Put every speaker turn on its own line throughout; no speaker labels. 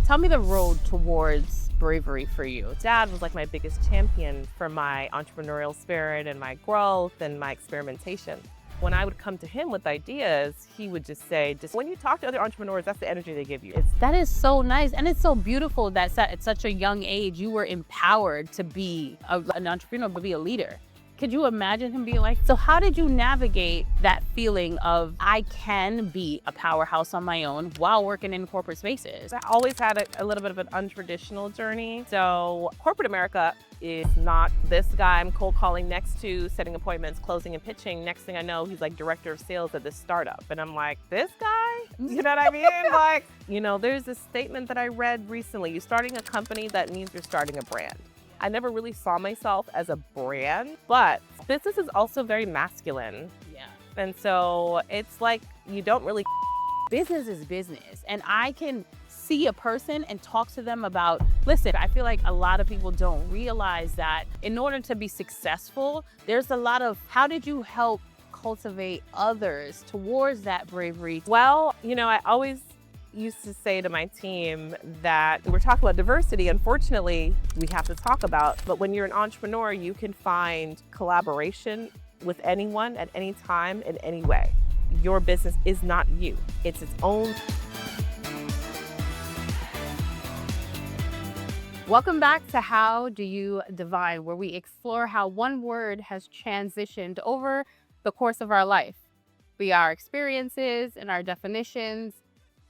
Tell me the road towards bravery for you. Dad was like my biggest champion for my entrepreneurial spirit and my growth and my experimentation. When I would come to him with ideas, he would just say, when you talk to other entrepreneurs, that's the energy they give you.
That is so nice. And it's so beautiful that at such a young age, you were empowered to be an entrepreneur, to be a leader. Could you imagine him being like, so how did you navigate that feeling of I can be a powerhouse on my own while working in corporate spaces?
I always had a little bit of an untraditional journey. So corporate America is not this guy I'm cold calling next to, setting appointments, closing and pitching. Next thing I know, he's like director of sales at this startup. And I'm like, this guy? You know what I mean? There's a statement that I read recently. You're starting a company, that means you're starting a brand. I never really saw myself as a brand, but business is also very masculine.
Yeah.
And so it's like, you don't really.
Business is business. And I can see a person and talk to them about, listen, I feel like a lot of people don't realize that in order to be successful, there's a lot of, how did you help cultivate others towards that bravery?
Well, I always used to say to my team that we're talking about diversity. Unfortunately, we have to talk about, but when you're an entrepreneur, you can find collaboration with anyone at any time in any way. Your business is not you. It's its own.
Welcome back to How Do You Divine, where we explore how one word has transitioned over the course of our life, via our experiences and our definitions.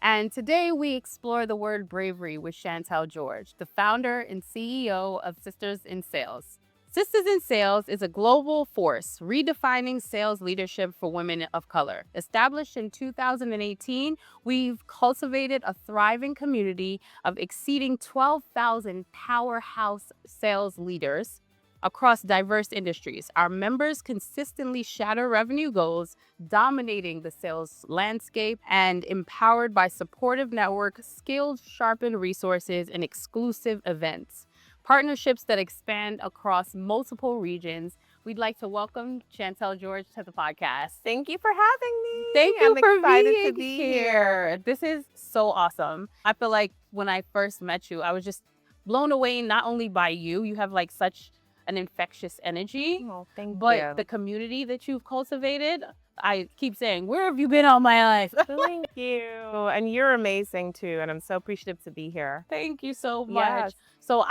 And today we explore the word bravery with Chantel George, the founder and CEO of Sisters in Sales. Sisters in Sales is a global force redefining sales leadership for women of color. Established in 2018, we've cultivated a thriving community of exceeding 12,000 powerhouse sales leaders across diverse industries. Our members consistently shatter revenue goals, dominating the sales landscape, and empowered by supportive network, skilled, sharpened resources, and exclusive events. Partnerships that expand across multiple regions. We'd like to welcome Chantel George to the podcast.
Thank you for having me.
Thank you for
excited
being
to be
here. This is so awesome. I feel like when I first met you, I was just blown away, not only by you. You have like such an infectious energy, but the community that you've cultivated, I keep saying, where have you been all my life?
Thank you. And you're amazing too. And I'm so appreciative to be here.
Thank you so much.
Yes.
So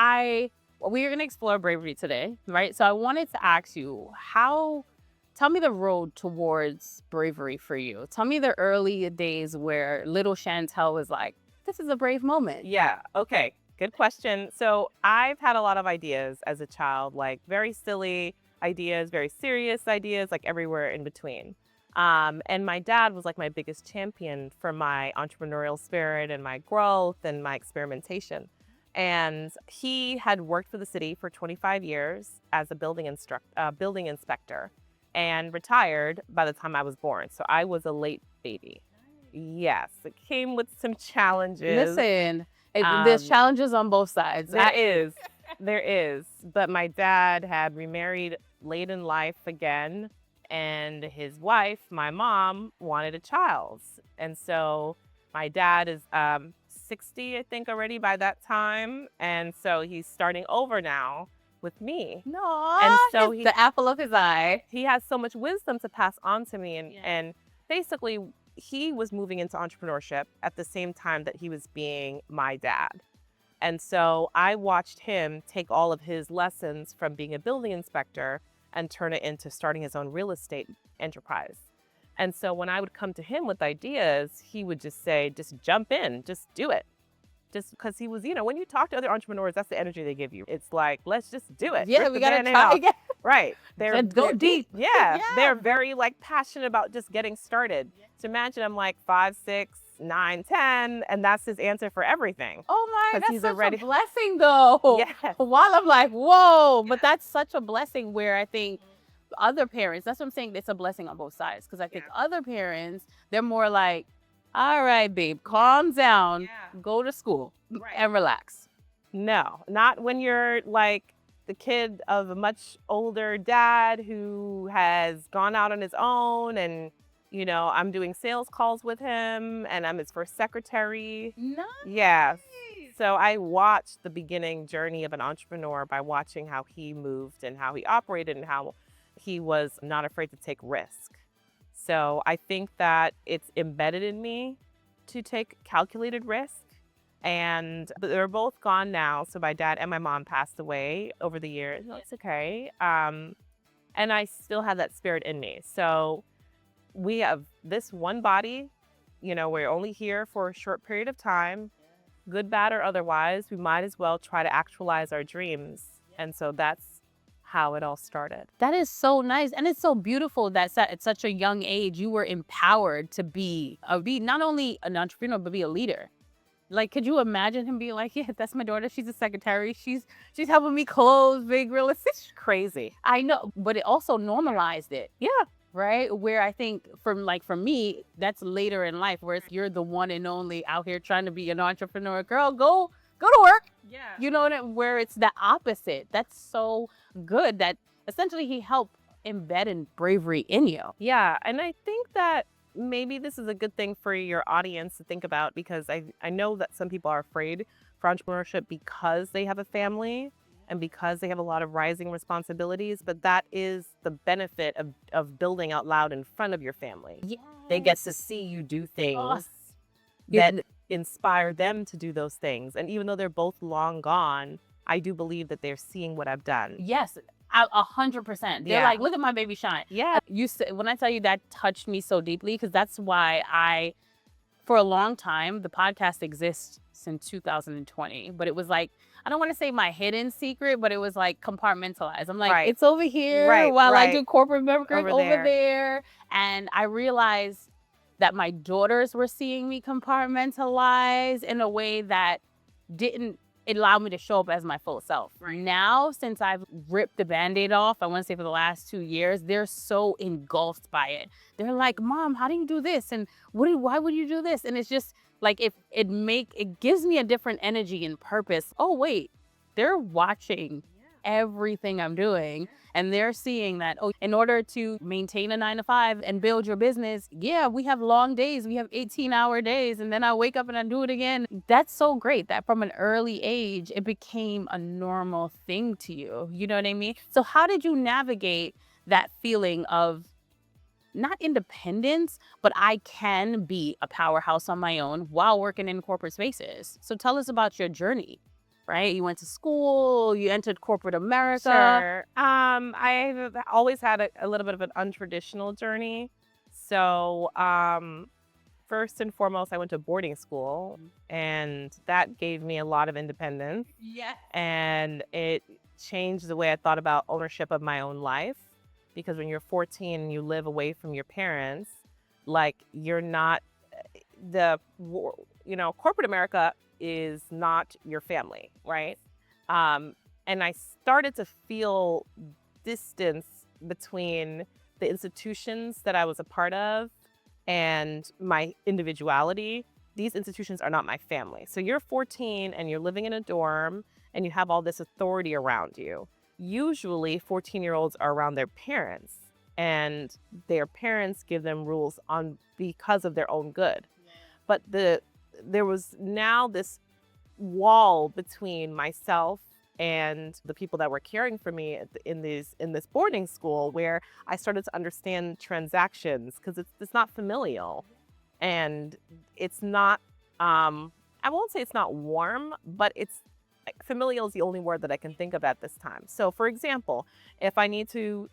we're going to explore bravery today, right? So I wanted to ask you, tell me the road towards bravery for you. Tell me the early days where little Chantel was like, this is a brave moment.
Yeah. Okay. Good question. So I've had a lot of ideas as a child, like very silly ideas, very serious ideas, like everywhere in between. And my dad was like my biggest champion for my entrepreneurial spirit and my growth and my experimentation. And he had worked for the city for 25 years as a building inspector and retired by the time I was born. So I was a late baby. Yes, it came with some challenges.
Listen, there's challenges on both sides.
There is. But my dad had remarried late in life again, and his wife, my mom, wanted a child. And so my dad is 60, I think, already by that time. And so he's starting over now with me.
No,
and so
he's the apple of his eye.
He has so much wisdom to pass on to me. And basically, he was moving into entrepreneurship at the same time that he was being my dad. And so I watched him take all of his lessons from being a building inspector and turn it into starting his own real estate enterprise. And so when I would come to him with ideas, he would just say, just jump in, just do it. Just because he was, when you talk to other entrepreneurs, that's the energy they give you. It's like, let's just do it.
Yeah, we got to try again.
Right.
They're go deep.
Yeah. They're very passionate about just getting started. So imagine I'm like 5, 6, 9, 10, and that's his answer for everything.
Oh my, that's such a blessing though.
Yeah.
While I'm like, whoa, but that's such a blessing where I think other parents, that's what I'm saying, it's a blessing on both sides. Because I think other parents, they're more like, all right, babe, calm down, go to school and relax.
No, not when you're like the kid of a much older dad who has gone out on his own and, I'm doing sales calls with him and I'm his first secretary.
Nice.
Yeah. So I watched the beginning journey of an entrepreneur by watching how he moved and how he operated and how he was not afraid to take risk. So I think that it's embedded in me to take calculated risk. And but they're both gone now. So my dad and my mom passed away over the years. No, it's okay. And I still have that spirit in me. So we have this one body, we're only here for a short period of time, good, bad, or otherwise. We might as well try to actualize our dreams. And so that's how it all started.
That is so nice. And it's so beautiful that at such a young age, you were empowered to be not only an entrepreneur, but be a leader. Like, could you imagine him being like, yeah, that's my daughter. She's a secretary. She's helping me close big real estate.
It's crazy.
I know, but it also normalized it.
Yeah.
Right? Where I think for me, that's later in life where you're the one and only out here trying to be an entrepreneur. Girl, go to work.
Yeah.
You know where it's the opposite. That's so good that essentially he helped embed in bravery in you.
Yeah. And I think that maybe this is a good thing for your audience to think about, because I know that some people are afraid for entrepreneurship because they have a family and because they have a lot of rising responsibilities, but that is the benefit of building out loud in front of your family.
Yes.
They get to see you do things
Yes.
that inspire them to do those things. And even though they're both long gone, I do believe that they're seeing what I've done.
Yes, 100%. They're
Yeah.
like, look at my baby shine.
Yeah.
When I tell you that touched me so deeply, because that's why for a long time, the podcast exists since 2020, but it was like, I don't want to say my hidden secret, but it was like compartmentalized. I'm like,
Right.
it's over here
Right,
while I
right.
do corporate member
Over
over
there.
there. And I realized that my daughters were seeing me compartmentalize in a way that didn't allow me to show up as my full self.
Right.
Now, since I've ripped the Band-Aid off, I want to say for the last 2 years, they're so engulfed by it. They're like, Mom, how do you do this? And why would you do this? And it's just like, it gives me a different energy and purpose. Oh, wait, they're watching everything I'm doing. And they're seeing that, in order to maintain a 9-to-5 and build your business, yeah, we have long days. We have 18-hour days. And then I wake up and I do it again. That's so great that from an early age, it became a normal thing to you. You know what I mean? So how did you navigate that feeling of not independence, but I can be a powerhouse on my own while working in corporate spaces? So tell us about your journey. Right? You went to school, you entered corporate America.
Sure. I've always had a little bit of an untraditional journey. So, first and foremost, I went to boarding school, and that gave me a lot of independence.
Yes.
And it changed the way I thought about ownership of my own life. Because when you're 14 and you live away from your parents, like, you're not corporate America is not your family, right? And I started to feel distance between the institutions that I was a part of and my individuality. These institutions are not my family. So you're 14 and you're living in a dorm and you have all this authority around you. Usually 14-year-olds are around their parents, and their parents give them rules because of their own good. But there was now this wall between myself and the people that were caring for me in this boarding school, where I started to understand transactions, because it's not familial, and it's not I won't say it's not warm, but it's familial is the only word that I can think of at this time. So for example, if I need to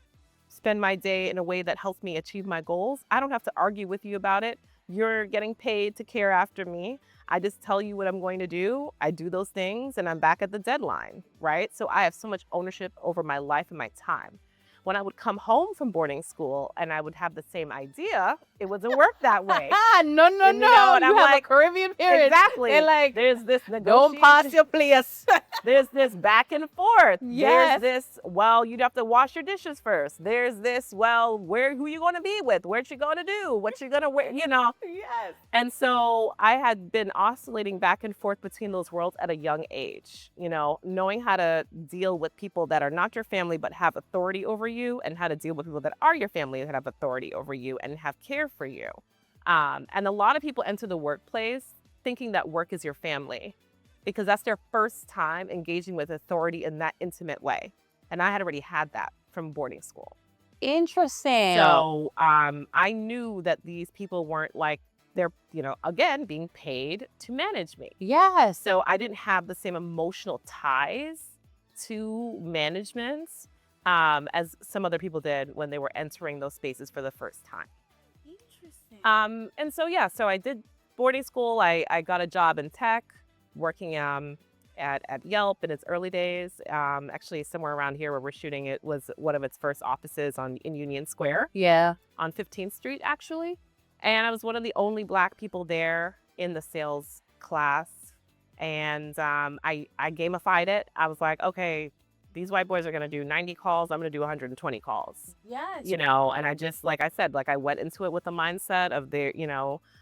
spend my day in a way that helps me achieve my goals, I don't have to argue with you about it. You're getting paid to care after me. I just tell you what I'm going to do. I do those things and I'm back at the deadline, right? So I have so much ownership over my life and my time. When I would come home from boarding school and I would have the same idea, it wasn't work that way.
No.
And
You
I'm
have
like,
a Caribbean parent.
exactly.
They're like,
there's this
don't pass
negotiation.
your place.
There's this back and forth.
Yes.
There's this, well, you'd have to wash your dishes first. There's this, well, who you going to be with? What you going to do? What you going to wear?
Yes.
And so I had been oscillating back and forth between those worlds at a young age, knowing how to deal with people that are not your family but have authority over you, and how to deal with people that are your family that have authority over you and have care for you. And a lot of people enter the workplace thinking that work is your family. because that's their first time engaging with authority in that intimate way. And I had already had that from boarding school.
Interesting.
So I knew that these people weren't like, they're, again, being paid to manage me.
Yes.
So I didn't have the same emotional ties to management as some other people did when they were entering those spaces for the first time.
Interesting.
And so, yeah, so I did boarding school. I got a job in tech, working at Yelp in its early days. Actually, somewhere around here where we're shooting it was one of its first offices in Union Square
Yeah.
on 15th Street, actually. And I was one of the only Black people there in the sales class. And I gamified it. I was like, okay, these white boys are going to do 90 calls. I'm going to do 120 calls.
Yes.
And I just, like I said, I went into it with the mindset of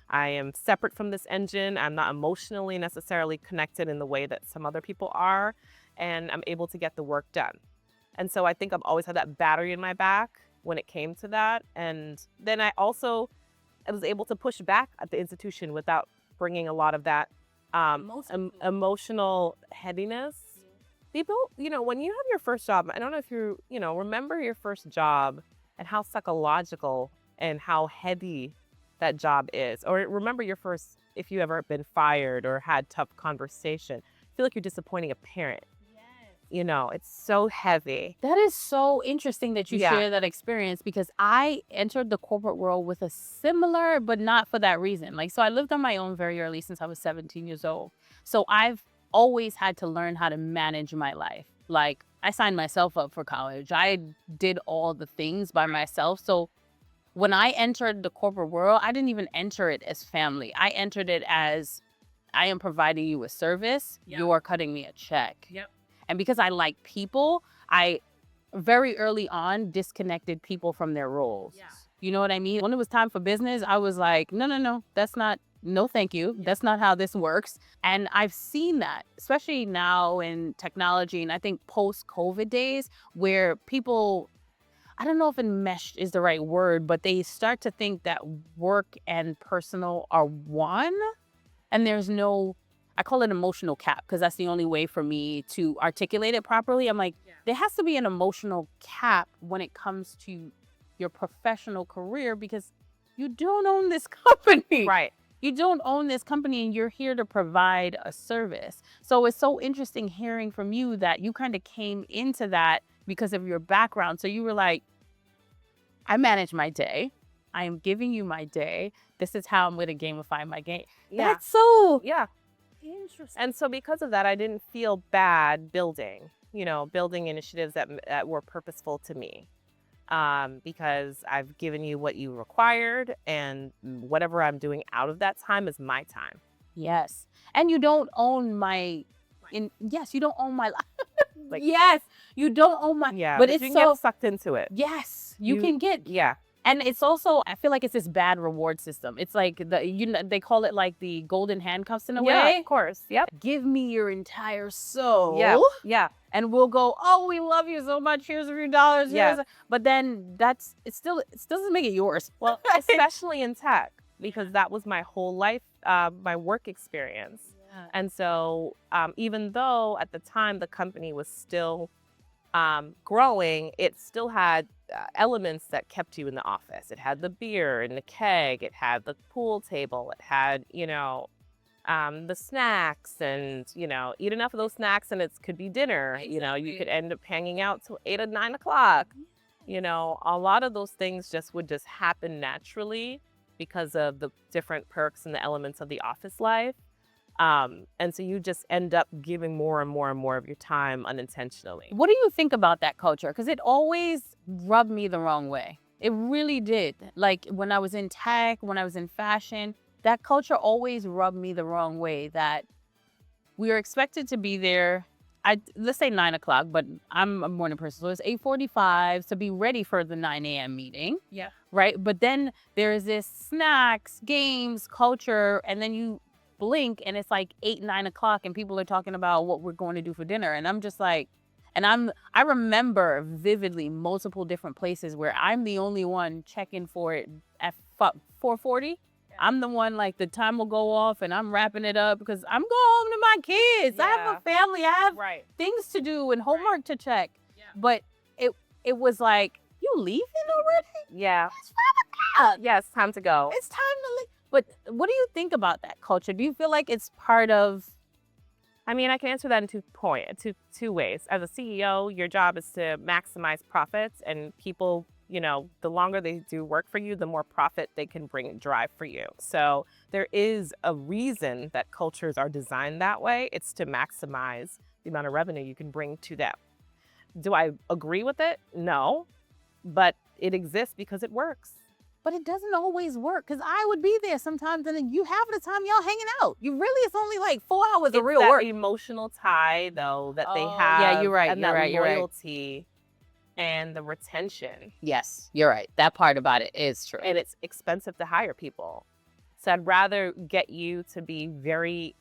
I am separate from this engine. I'm not emotionally necessarily connected in the way that some other people are, and I'm able to get the work done. And so I think I've always had that battery in my back when it came to that. And then I was able to push back at the institution without bringing a lot of that emotional heaviness. People, when you have your first job, I don't know if remember your first job and how psychological and how heavy that job is. Or remember if you ever been fired or had tough conversation. I feel like you're disappointing a parent. It's so heavy.
That is so interesting that you
Yeah.
share that experience, because I entered the corporate world with a similar, but not for that reason. So I lived on my own very early since I was 17 years old. So I've always had to learn how to manage my life. I signed myself up for college. I did all the things by myself. So when I entered the corporate world, I didn't even enter it as family. I entered it as, I am providing you a service.
Yep.
You are cutting me a check.
Yep.
And because I like people, I very early on disconnected people from their roles.
Yeah.
You know what I mean? When it was time for business, I was like, no, no, thank you.
Yeah.
That's not how this works. And I've seen that, especially now in technology. And I think post-COVID days where people, I don't know if enmeshed is the right word, but they start to think that work and personal are one. And there's no, I call it emotional cap, because that's the only way for me to articulate it properly. I'm like, there has to be an emotional cap when it comes to your professional career, because you don't own this company.
Right.
You don't own this company, and you're here to provide a service. So it's so interesting hearing from you that you kind of came into that because of your background. So you were like, I manage my day. I am giving you my day. This is how I'm going to gamify my game.
Yeah.
That's so
Yeah.
interesting.
And so because of that, I didn't feel bad building initiatives that were purposeful to me. Because I've given you what you required, and whatever I'm doing out of that time is my time.
Yes. And you don't own my, yes, you don't own my life.
Like-
yes, you don't own my,
Yeah.
but
you
it's
can
so,
get sucked into it.
yes, you can get,
Yeah.
and it's also, I feel like it's this bad reward system. It's like they call it like the golden handcuffs in a
Yeah,
way.
of course. Yep.
Give me your entire soul.
Yeah. Yeah.
And we'll go, oh, we love you so much. Here's a few dollars.
Yeah.
But then it doesn't make it yours.
Well, especially in tech, because that was my whole life, my work experience.
Yeah.
And so even though at the time the company was still growing, it still had elements that kept you in the office. It had the beer and the keg. It had the pool table. It had, the snacks, and, eat enough of those snacks and it could be dinner. You could end up hanging out till 8 or 9 o'clock. A lot of those things would just happen naturally because of the different perks and the elements of the office life. And so you just end up giving more and more and more of your time unintentionally.
What do you think about that culture? Because it always rubbed me the wrong way. It really did. Like when I was in tech, when I was in fashion, that culture always rubbed me the wrong way, that we are expected to be there. Let's say 9 o'clock, but I'm a morning person. So it's 8:45 to be ready for the 9 a.m. meeting.
Yeah.
Right. But then there is this snacks, games, culture, and then you blink and it's like 8, 9 o'clock and people are talking about what we're going to do for dinner. And I'm just like, I remember vividly multiple different places where I'm the only one checking for it at 4:40. I'm the one, like, the time will go off and I'm wrapping it up because I'm going home to my kids. I have a family. I have
Right.
things to do and homework to check. But it was like, you leaving already?
Yeah.
It's 5 o'clock.
Yes, time to go.
It's time to leave. But what do you think about that culture? Do you feel like it's part of?
I mean, I can answer that in two ways. As a CEO, your job is to maximize profits, and people, the longer they do work for you, the more profit they can bring and drive for you. So there is a reason that cultures are designed that way. It's to maximize the amount of revenue you can bring to them. Do I agree with it? No, but it exists because it works.
But it doesn't always work, because I would be there sometimes and then you have the time y'all hanging out. It's only like 4 hours of real
that
work.
emotional tie, though, that they
Oh,
have.
yeah, you're right,
And
you're
that
right, you're right.
loyalty and the retention.
Yes, you're right. That part about it is true.
And it's expensive to hire people. So I'd rather get you to be very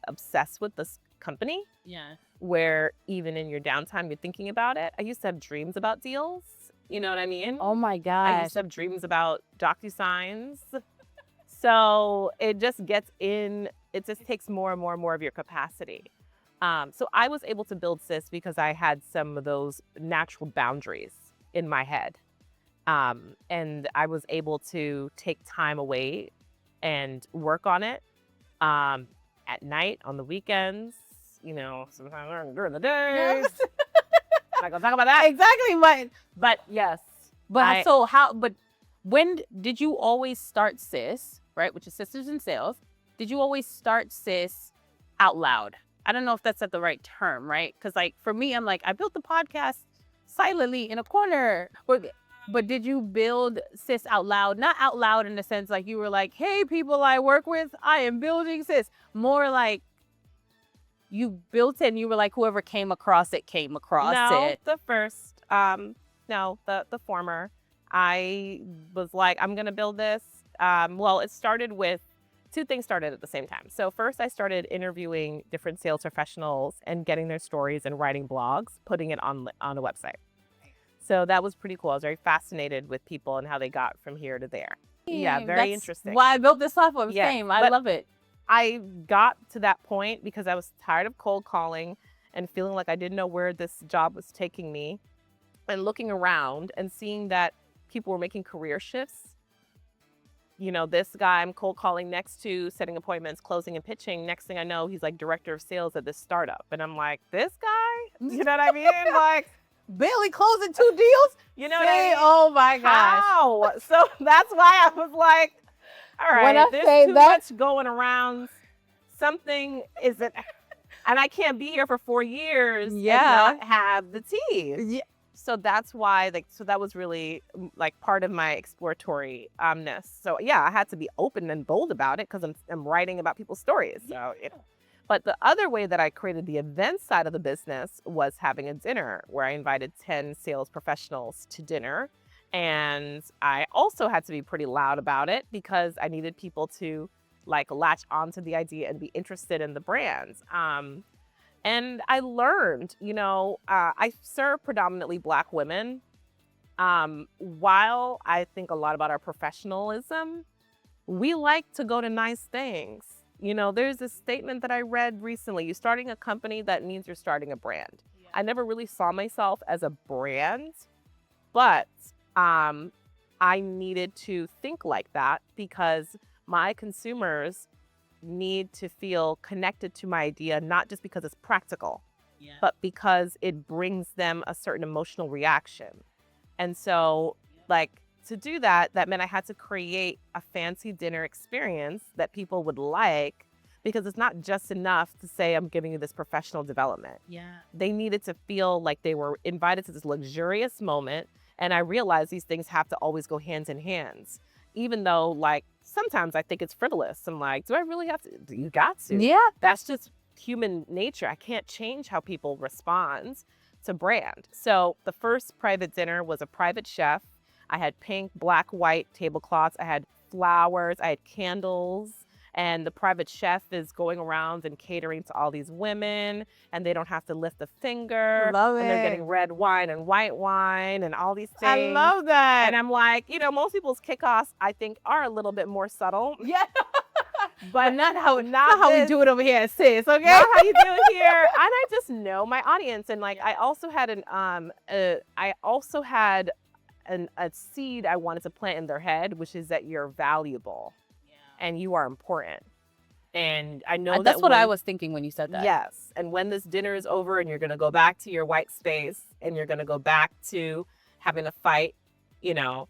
obsessed with this company,
Yeah.
where even in your downtime, you're thinking about it. I used to have dreams about deals. You know what I mean?
Oh my
I
gosh.
used to have dreams about DocuSigns. So it just takes more and more and more of your capacity. So I was able to build CIS because I had some of those natural boundaries in my head. And I was able to take time away and work on it at night, on the weekends, sometimes during the day.
Yes.
Not gonna talk about that.
Exactly.
But yes.
But when did you always start CIS, right? Which is Sisters in Sales. Did you always start CIS out loud? I don't know if that's the right term, right? Because for me, I'm I built the podcast silently in a corner. But did you build CIS out loud? Not out loud in the sense you were hey, people I work with, I am building CIS. More you built it and you were whoever came across it came across it.
The first. No, the former. I was I'm gonna build this. Well, it started with two things started at the same time. So first I started interviewing different sales professionals and getting their stories and writing blogs, putting it on a website. So that was pretty cool. I was very fascinated with people and how they got from here to there. Yeah, very interesting.
Why I built this platform.
Yeah,
Same. I love it.
I got to that point because I was tired of cold calling and feeling like I didn't know where this job was taking me, and looking around and seeing that people were making career shifts. This guy I'm cold calling next to, setting appointments, closing and pitching. Next thing I know, he's director of sales at this startup. And I'm like, this guy? You know what I mean?
Barely closing 2 deals?
You know what I mean?
Oh my gosh.
How? So that's why I was like, all right, there's too much going around. Something isn't, and I can't be here for 4 years and not have the tea.
Yeah.
So that's why, so that was really part of my exploratory-ness. So yeah, I had to be open and bold about it because I'm writing about people's stories. So, But the other way that I created the event side of the business was having a dinner where I invited 10 sales professionals to dinner. And I also had to be pretty loud about it because I needed people to latch onto the idea and be interested in the brand. And I learned, I serve predominantly Black women. While I think a lot about our professionalism, we like to go to nice things. There's a statement that I read recently. You're starting a company, that means you're starting a brand. Yeah. I never really saw myself as a brand, but I needed to think like that because my consumers need to feel connected to my idea, not just because it's practical, but because it brings them a certain emotional reaction. And so to do that meant I had to create a fancy dinner experience that people would like, because it's not just enough to say, I'm giving you this professional development.
Yeah.
They needed to feel like they were invited to this luxurious moment. And I realized these things have to always go hands in hands, even though sometimes I think it's frivolous. I'm like, do I really have to? You got to.
Yeah.
That's just human nature. I can't change how people respond to brand. So the first private dinner was a private chef. I had pink, black, white tablecloths. I had flowers. I had candles. and the private chef is going around and catering to all these women, and they don't have to lift a finger,
Love
and they're
it.
getting red wine and white wine and all these
I
things.
love that.
And I'm like, most people's kickoffs, I think, are a little bit more subtle,
Yeah.
but
not how we
this.
do it over here, sis. Okay.
Not how you do it here. And I just know my audience. And like, I also had a seed I wanted to plant in their head, which is that you're valuable and you are important. And I know
That's
that
what I
when-
was thinking when you said that.
Yes. And when this dinner is over and you're going to go back to your white space and you're going to go back to having a fight,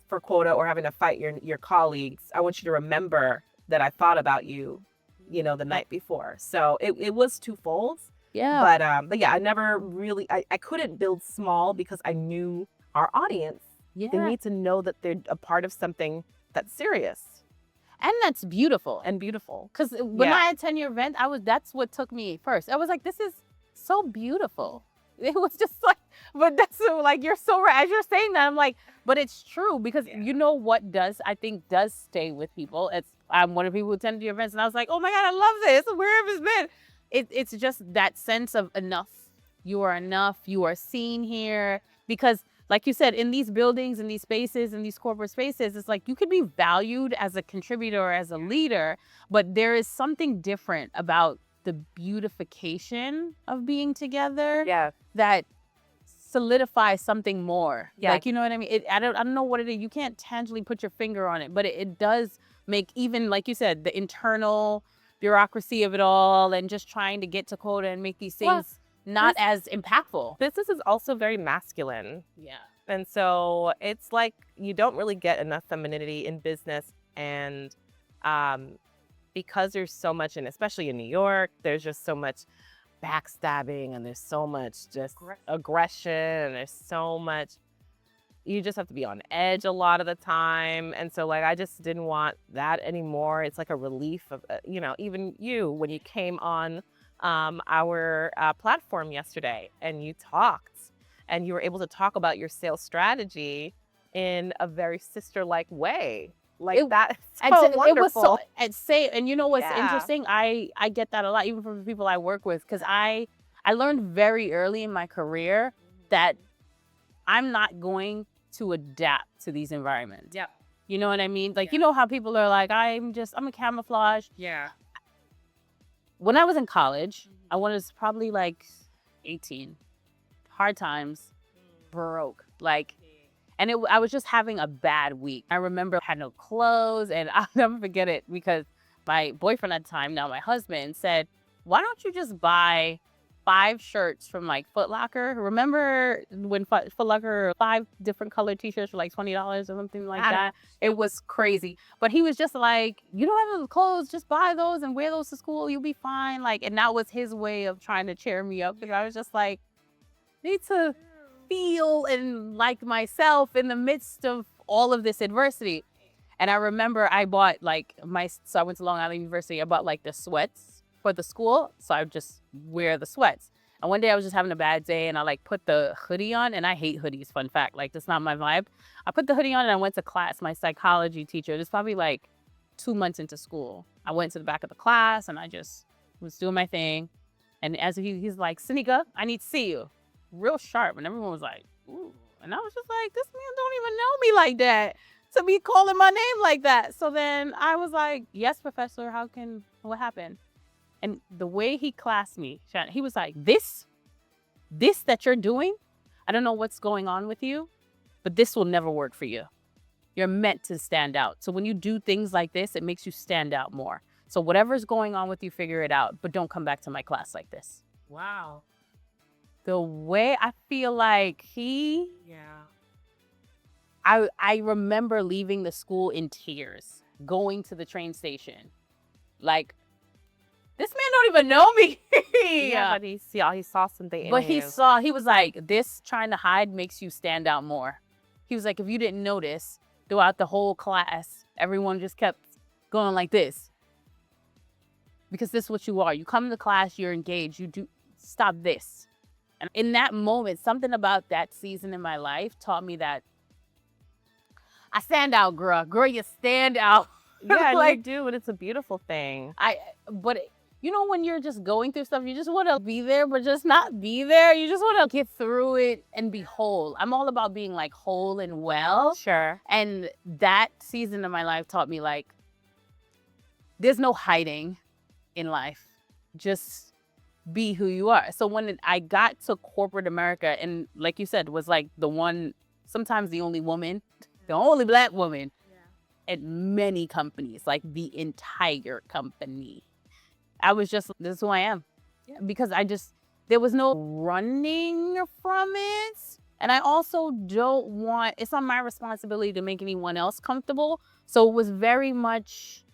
for quota, or having to fight your colleagues, I want you to remember that I thought about you, the night before. So it was twofold.
Yeah.
But yeah, I never really, I couldn't build small because I knew our audience. They
Yeah.
need to know that they're a part of something that's serious
And that's beautiful.
and beautiful.
Because when
Yeah.
I attend your event, that's what took me first. I was like, this is so beautiful. It was just like, but that's so, like, you're so right. As you're saying that, I'm like, but it's true, because you know what I think does stay with people. I'm one of the people who attended your events, and I was like, oh my God, I love this. Where have it been? It's just that sense of enough. You are seen here. Because like you said, in these buildings, in these spaces, in these corporate spaces, it's like you could be valued as a contributor or as a leader, but there is something different about the beautification of being together
Yeah.
that solidifies something more.
Yeah.
Like, you know what I mean? I don't know what it is. You can't tangibly put your finger on it, but it does make, even like you said, the internal bureaucracy of it all, and just trying to get to quota and make these
Well,
things not as impactful.
Business is also very masculine.
Yeah.
And so it's like you don't really get enough femininity in business. And because there's so much, and especially in New York, there's just so much backstabbing, and there's so much just aggression, and there's so much, you just have to be on edge a lot of the time. And so like, I just didn't want that anymore. It's like a relief of, even you, when you came on our platform yesterday and you talked, and you were able to talk about your sales strategy in a very sister-like way. Like that's so wonderful.
And you know what's
Yeah.
interesting? I get that a lot, even from the people I work with, because I learned very early in my career that I'm not going to adapt to these environments.
Yeah.
You know what I mean? Like, you know how people are like, I'm a camouflage.
Yeah.
When I was in college, I was probably like 18. Hard times, broke. Like, and I was just having a bad week. I remember I had no clothes, and I'll never forget it, because my boyfriend at the time, now my husband, said, why don't you just buy 5 shirts from like Foot Locker? Remember when Foot Locker, 5 different colored t-shirts for like $20 or something like that? It was crazy. But he was just like, you don't have enough clothes, just buy those and wear those to school, you'll be fine. Like, and that was his way of trying to cheer me up, because I was just like, need to feel and like myself in the midst of all of this adversity. And I remember I bought so I went to Long Island University, I bought like the sweats for the school, so I would just wear the sweats. And one day I was just having a bad day, and I like put the hoodie on, and I hate hoodies, fun fact, like that's not my vibe. I put the hoodie on and I went to class. My psychology teacher, this probably like 2 months into school, I went to the back of the class and I just was doing my thing. And as he's like, Sinika, I need to see you. Real sharp, and everyone was like, ooh. And I was just like, this man don't even know me like that to be calling my name like that. So then I was like, yes, professor, what happened? And the way he classed me, he was like, this that you're doing, I don't know what's going on with you, but this will never work for you. You're meant to stand out. So when you do things like this, it makes you stand out more. So whatever's going on with you, figure it out, but don't come back to my class like this.
Wow.
The way I feel like I remember leaving the school in tears, going to the train station. Like, this man don't even know me.
Yeah, but he saw something in
But
you.
he was like, this trying to hide makes you stand out more. He was like, if you didn't notice, throughout the whole class, everyone just kept going like this. Because this is what you are. You come to class, you're engaged, you do, stop this. And in that moment, something about that season in my life taught me that I stand out, girl. Girl, you stand out.
Yeah, and you
Like,
do, and it's a beautiful thing.
but you know, when you're just going through stuff, you just want to be there, but just not be there. You just want to get through it and be whole. I'm all about being like whole and well.
Sure.
And that season of my life taught me like, there's no hiding in life. Just be who you are. So when I got to corporate America, and like you said, was like the one, sometimes the only woman, the only Black woman at many companies, like the entire company. I was just, this is who I am. Because there was no running from it. And I also don't want, it's not my responsibility to make anyone else comfortable. So it was very much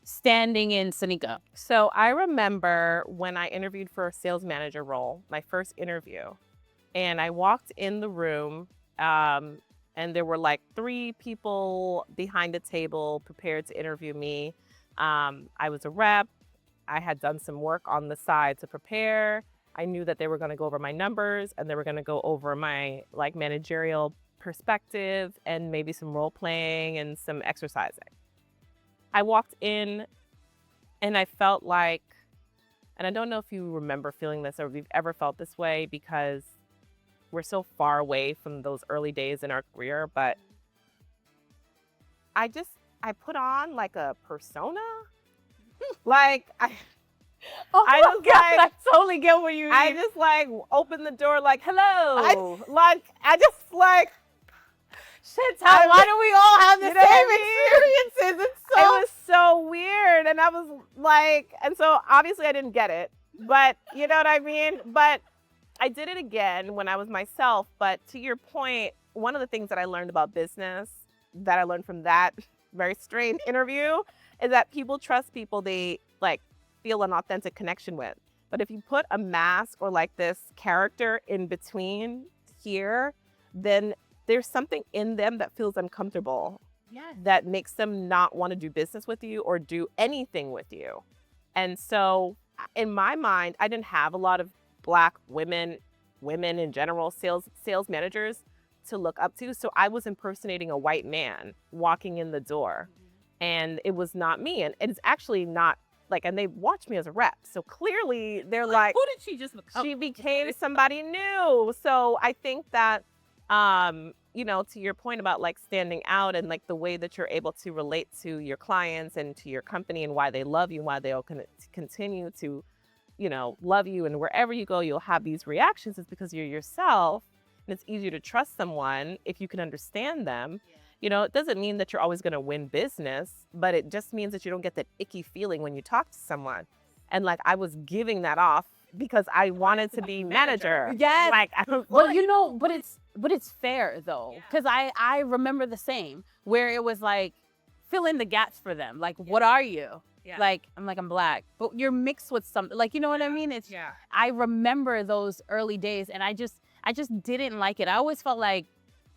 standing in Sanika.
So I remember when I interviewed for a sales manager role, my first interview, and I walked in the room, and there were like 3 people behind the table prepared to interview me. I was a rep. I had done some work on the side to prepare. I knew that they were going to go over my numbers and they were going to go over my like managerial perspective and maybe some role playing and some exercising. I walked in and I felt like, and I don't know if you remember feeling this or if you've ever felt this way because we're so far away from those early days in our career, but I put on like a persona. Like I
my
just
God,
like
I totally get what you mean.
I just like opened the door like hello. I just like
Chantel, why do we all have the
You know what
same
I
experiences?
it was so weird. And I was like, and so obviously I didn't get it, but you know what I mean? But I did it again when I was myself. But to your point, one of the things that I learned about business that I learned from that very strange interview is that people trust people they like feel an authentic connection with. But if you put a mask or like this character in between here, then there's something in them that feels uncomfortable. That makes them not want to do business with you or do anything with you. And so in my mind, I didn't have a lot of Black women in general, sales managers to look up to. So I was impersonating a white man walking in the door. And it was not me. And it's actually not like, and they watched me as a rep. So clearly they're like,
who did she just become?
she became somebody new. So I think that, you know, to your point about like standing out and like the way that you're able to relate to your clients and to your company and why they love you, and why they'll continue to, you know, love you. And wherever you go, you'll have these reactions is because you're yourself. And it's easier to trust someone if you can understand them. You know, it doesn't mean that you're always going to win business, but it just means that you don't get that icky feeling when you talk to someone. And like I was giving that off because I wanted to be manager.
Yes.
Like, I was
Well,
like,
you know, but it's fair though, because I remember the same where it was like fill in the gaps for them. Like, what are you? Like, I'm Black, but you're mixed with something. Like, you know what I mean? It's I remember those early days, and I just didn't like it. I always felt like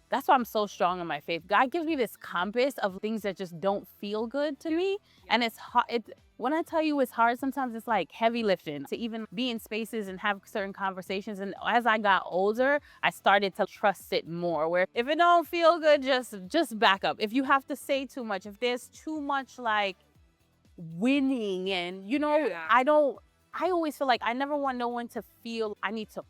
that's why I'm so strong in my faith. God gives me this compass of things that just don't feel good to me, and it's hard. When I tell you it's hard, sometimes it's like heavy lifting to even be in spaces and have certain conversations. And as I got older, I started to trust it more. Where if it don't feel good, just back up. If you have to say too much, if there's too much like winning, and you know, I always feel like I never want no one to feel I need to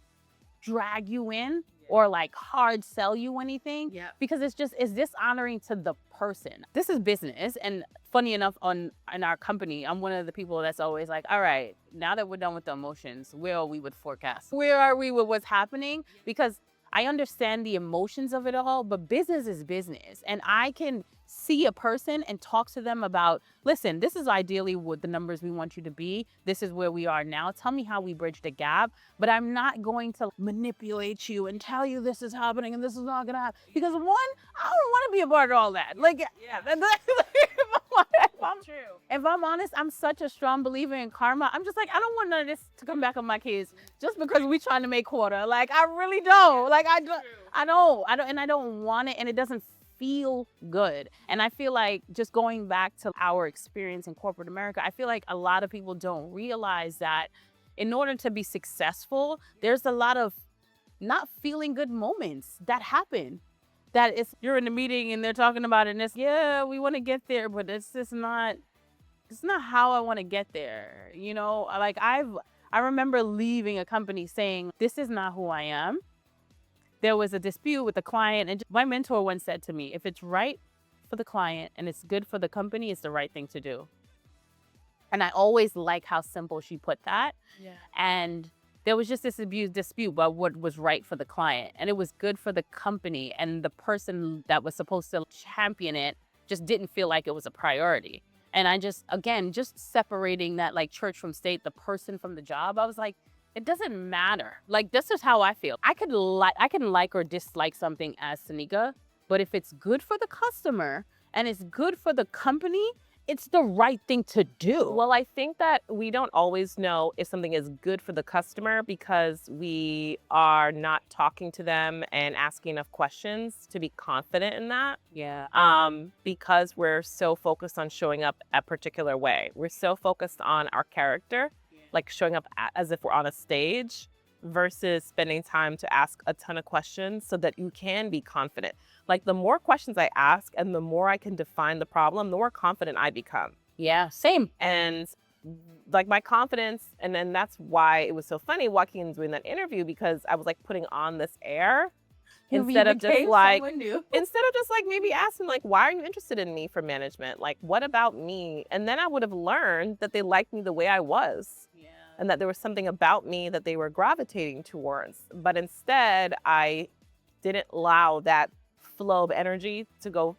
drag you in or like hard sell you anything, because it's dishonoring to the person. This is business, and funny enough, in our company, I'm one of the people that's always like, all right, now that we're done with the emotions, where are we with forecast? Where are we with what's happening? Because I understand the emotions of it all, but business is business, and I can see a person and talk to them about, listen, this is ideally what the numbers we want you to be. This is where we are now. Tell me how we bridge the gap. But I'm not going to manipulate you and tell you this is happening and this is not going to happen. Because one, I don't want to be a part of all that. Like, if I'm honest, I'm such a strong believer in karma. I'm just like, I don't want none of this to come back on my kids just because we trying to make quarter. Like, I really don't. Like, I don't want it, and it doesn't feel good. And I feel like, just going back to our experience in corporate America, I feel like a lot of people don't realize that in order to be successful, there's a lot of not feeling good moments that happen.
that it's you're in the meeting and they're talking about it and it's, yeah, we want to get there, but it's not how I want to get there. You know, like I remember leaving a company saying, this is not who I am. There was a dispute with the client, and my mentor once said to me, if it's right for the client and it's good for the company, it's the right thing to do. And I always like how simple she put that.
Yeah.
And there was just this dispute about what was right for the client, and it was good for the company, and the person that was supposed to champion it just didn't feel like it was a priority. And I just, again, just separating that like church from state, the person from the job, I was like, it doesn't matter. Like, this is how I feel. I can like or dislike something as Sanika, but if it's good for the customer and it's good for the company, it's the right thing to do.
Well, I think that we don't always know if something is good for the customer because we are not talking to them and asking enough questions to be confident in that.
Yeah.
Because we're so focused on showing up a particular way. We're so focused on our character, like showing up as if we're on a stage versus spending time to ask a ton of questions so that you can be confident. Like, the more questions I ask and the more I can define the problem, the more confident I become.
Yeah, same.
And like my confidence, and then that's why it was so funny walking and doing that interview, because I was like putting on this air instead of just like maybe asking like, why are you interested in me for management? Like, what about me? And then I would have learned that they liked me the way I was. And that there was something about me that they were gravitating towards. But instead, I didn't allow that flow of energy to go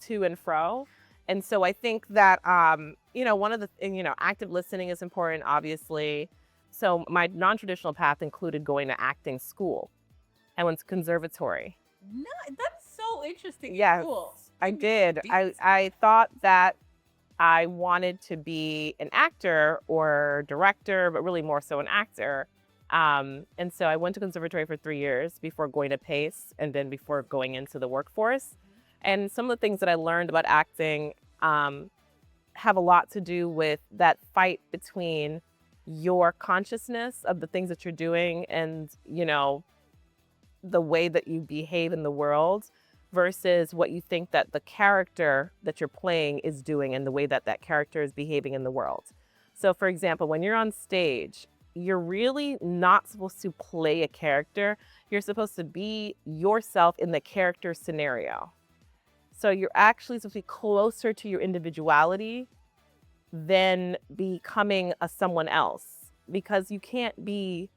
to and fro. And so I think that, one of the, active listening is important, obviously. So my non-traditional path included going to acting school. I went to conservatory.
No, that's so interesting.
Yes,
Cool.
I did. I thought that I wanted to be an actor or director, but really more so an actor. And so I went to conservatory for 3 years before going to PACE and then before going into the workforce. And some of the things that I learned about acting have a lot to do with that fight between your consciousness of the things that you're doing and, the way that you behave in the world versus what you think that the character that you're playing is doing and the way that that character is behaving in the world. So, for example, when you're on stage, you're really not supposed to play a character. You're supposed to be yourself in the character scenario. So you're actually supposed to be closer to your individuality than becoming someone else, because you can't be,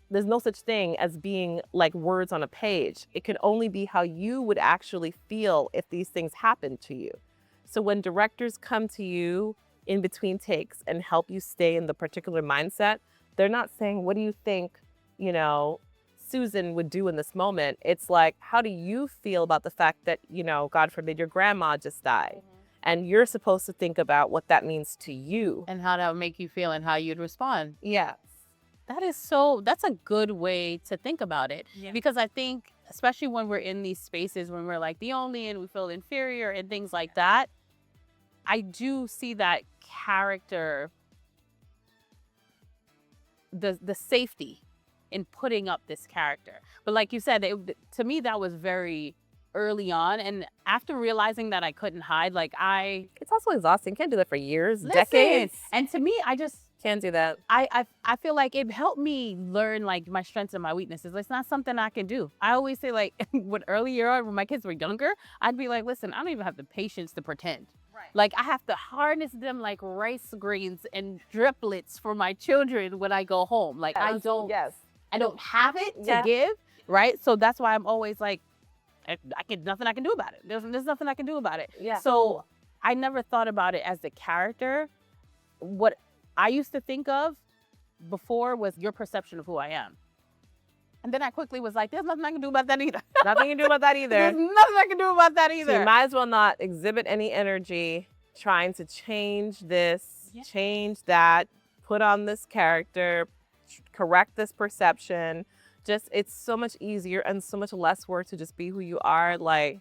there's no such thing as being like words on a page. It can only be how you would actually feel if these things happen to you. So when directors come to you in between takes and help you stay in the particular mindset, they're not saying, what do you think, Susan would do in this moment? It's like, how do you feel about the fact that, God forbid, your grandma just died? Mm-hmm. And you're supposed to think about what that means to you.
And how that would make you feel and how you'd respond.
Yes.
That's a good way to think about it.
Yeah.
Because I think, especially when we're in these spaces, when we're like the only and we feel inferior and things like that, I do see that character, the safety in putting up this character. But like you said, to me, that was very early on. And after realizing that I couldn't hide,
it's also exhausting. You can't do that for years,
listen,
decades.
And to me, I just
can't do that.
I feel like it helped me learn like my strengths and my weaknesses. It's not something I can do. I always say, like, when earlier on, when my kids were younger, I'd be like, listen, I don't even have the patience to pretend.
Right.
Like, I have to harness them like rice grains and driplets for my children when I go home. Like, I don't have it to give, right? So that's why I'm always like, nothing I can do about it. There's nothing I can do about it.
Yeah.
So I never thought about it as the character. What I used to think of before was your perception of who I am. And then I quickly was like, there's nothing I can do about that either.
Nothing you can do about that either.
There's nothing I can do about that either.
So you might as well not exhibit any energy trying to change this, change that, put on this character, correct this perception. It's so much easier and so much less work to just be who you are. Like,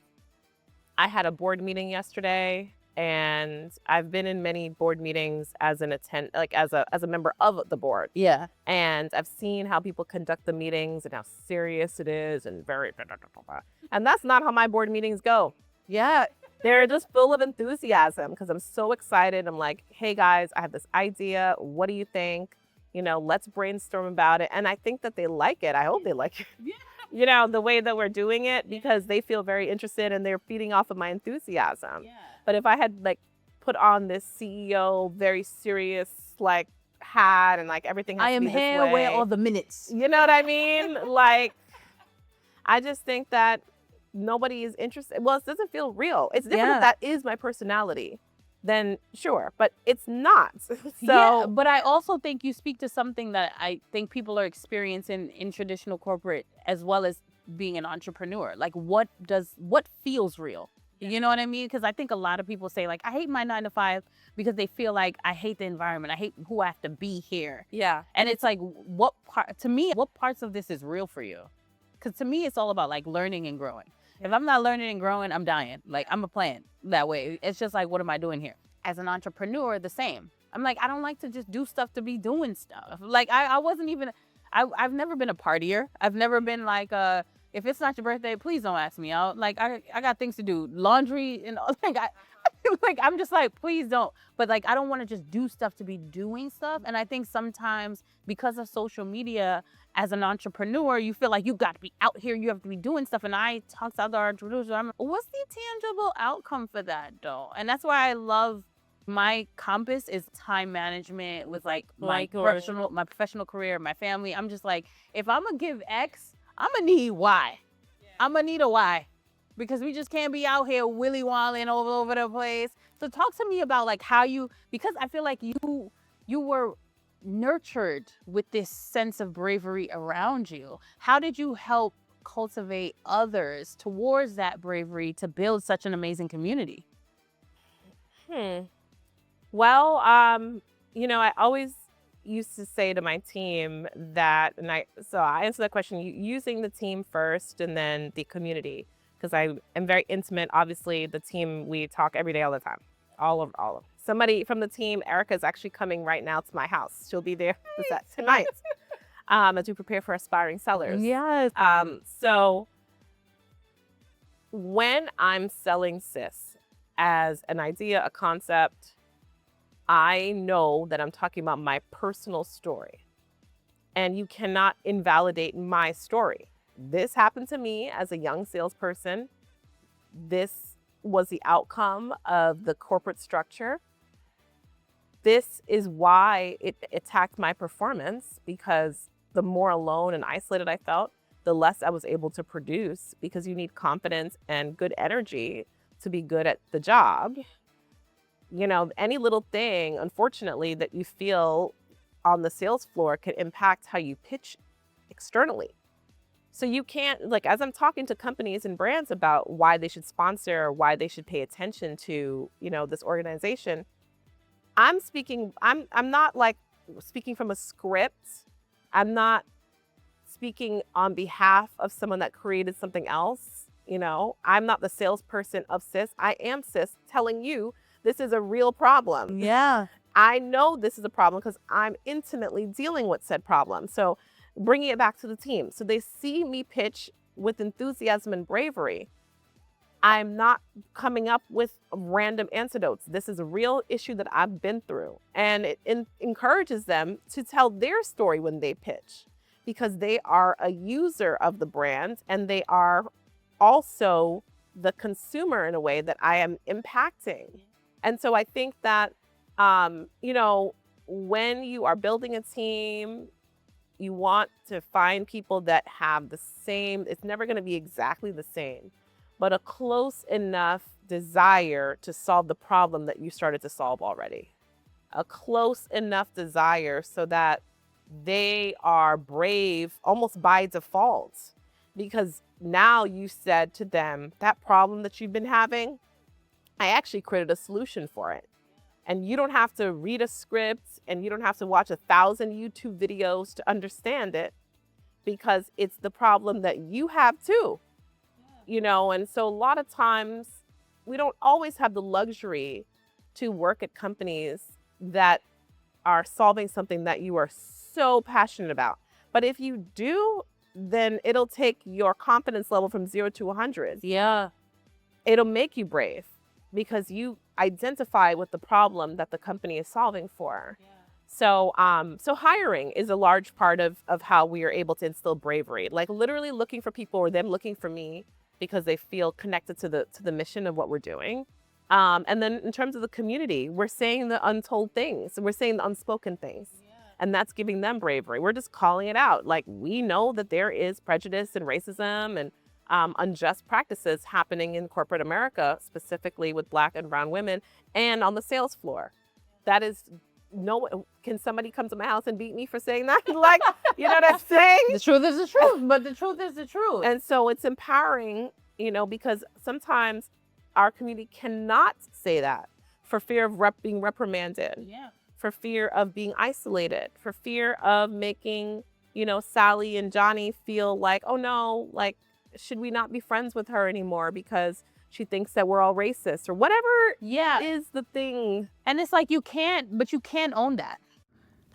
I had a board meeting yesterday And I've been in many board meetings as like as a member of the board.
Yeah.
And I've seen how people conduct the meetings and how serious it is and very, and that's not how my board meetings go.
Yeah.
They're just full of enthusiasm because I'm so excited. I'm like, hey guys, I have this idea. What do you think? Let's brainstorm about it. And I think that they like it. I hope they like it.
Yeah.
The way that we're doing it, because they feel very interested and they're feeding off of my enthusiasm.
Yeah.
But if I had like put on this CEO, very serious, like hat and like everything has
I
to
am
be this
here
way,
where all the minutes.
you know what I mean? Like, I just think that nobody is interested. Well, it doesn't feel real. It's different
Yeah.
if that is my personality, then sure, but it's not.
Yeah,
So
but I also think you speak to something that I think people are experiencing in traditional corporate as well as being an entrepreneur. Like what feels real? You know what I mean? Because I think a lot of people say like, I hate my 9 to 5 because they feel like I hate the environment. I hate who I have to be here.
yeah.
And it's like, what parts of this is real for you? Because to me, it's all about like learning and growing. If I'm not learning and growing, I'm dying. Like I'm a plant that way. It's just like, what am I doing here? As an entrepreneur, the same. I'm like, I don't like to just do stuff to be doing stuff. Like I wasn't even, I've never been a partier. I've never been like, if it's not your birthday, please don't ask me out. Like I got things to do, laundry and all. Like I'm just like, please don't. But like I don't want to just do stuff to be doing stuff. And I think sometimes because of social media, as an entrepreneur, you feel like you got to be out here, you have to be doing stuff. And I talk to other entrepreneurs, I'm like, what's the tangible outcome for that though? And that's why I love my compass is time management with like my professional career, my family. I'm just like, if I'm gonna give X, I'm gonna need Y. I'm gonna need a Y. Because we just can't be out here willy-walling all over the place. So talk to me about like how because I feel like you were nurtured with this sense of bravery around you. How did you help cultivate others towards that bravery to build such an amazing community?
Well, I always used to say to my team that, so I answer that question using the team first and then the community. Because I am very intimate. Obviously, the team, we talk every day, all the time. All of. Somebody from the team, Erica, is actually coming right now to my house. She'll be there tonight as we prepare for aspiring sellers.
Yes.
So when I'm selling SIS as an idea, a concept, I know that I'm talking about my personal story. And you cannot invalidate my story. This happened to me as a young salesperson. This was the outcome of the corporate structure. This is why it attacked my performance, because the more alone and isolated I felt, the less I was able to produce, because you need confidence and good energy to be good at the job. Any little thing, unfortunately, that you feel on the sales floor can impact how you pitch externally. So you can't, like, as I'm talking to companies and brands about why they should sponsor or why they should pay attention to, this organization, I'm not like speaking from a script. I'm not speaking on behalf of someone that created something else. I'm not the salesperson of SIS. I am SIS telling you this is a real problem.
Yeah.
I know this is a problem because I'm intimately dealing with said problem. So bringing it back to the team. So they see me pitch with enthusiasm and bravery. I'm not coming up with random antidotes. This is a real issue that I've been through. And it encourages them to tell their story when they pitch, because they are a user of the brand and they are also the consumer in a way that I am impacting. And so I think that, when you are building a team, you want to find people that have the same, it's never going to be exactly the same, but a close enough desire to solve the problem that you started to solve already. A close enough desire so that they are brave almost by default, because now you said to them, that problem that you've been having, I actually created a solution for it. And you don't have to read a script and you don't have to watch 1,000 YouTube videos to understand it, because it's the problem that you have too. And so a lot of times we don't always have the luxury to work at companies that are solving something that you are so passionate about. But if you do, then it'll take your confidence level from 0 to 100.
Yeah.
It'll make you brave because you identify with the problem that the company is solving for.
Yeah.
So hiring is a large part of how we are able to instill bravery. Like literally looking for people or them looking for me because they feel connected to the mission of what we're doing. And then in terms of the community, we're saying the untold things. We're saying the unspoken things.
Yeah.
And that's giving them bravery. We're just calling it out. Like we know that there is prejudice and racism and unjust practices happening in corporate America, specifically with Black and brown women and on the sales floor. That is can somebody come to my house and beat me for saying that? Like, you know what I'm saying?
The truth is the truth, but the truth is the truth.
And so it's empowering, because sometimes our community cannot say that for fear of being reprimanded,
Yeah.
for fear of being isolated, for fear of making, Sally and Johnny feel like, oh no, like, should we not be friends with her anymore because she thinks that we're all racist or whatever
Yeah.
is the thing.
And it's like you can't own that.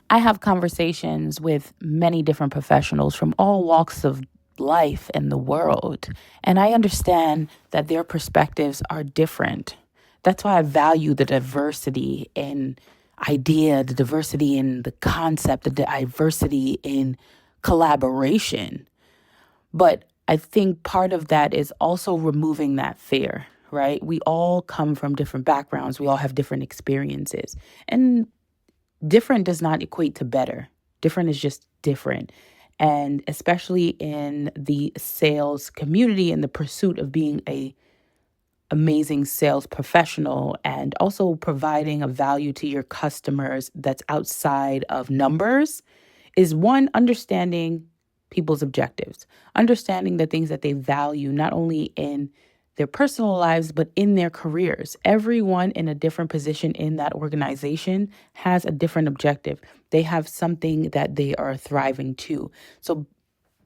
I have conversations with many different professionals from all walks of life and the world, and I understand that their perspectives are different. That's why I value the diversity in idea, the diversity in the concept, the diversity in collaboration. But I think part of that is also removing that fear, right? We all come from different backgrounds. We all have different experiences. And different does not equate to better. Different is just different. And especially in the sales community and the pursuit of being a amazing sales professional and also providing a value to your customers that's outside of numbers is one, understanding people's objectives, understanding the things that they value, not only in their personal lives, but in their careers. Everyone in a different position in that organization has a different objective. They have something that they are thriving to. So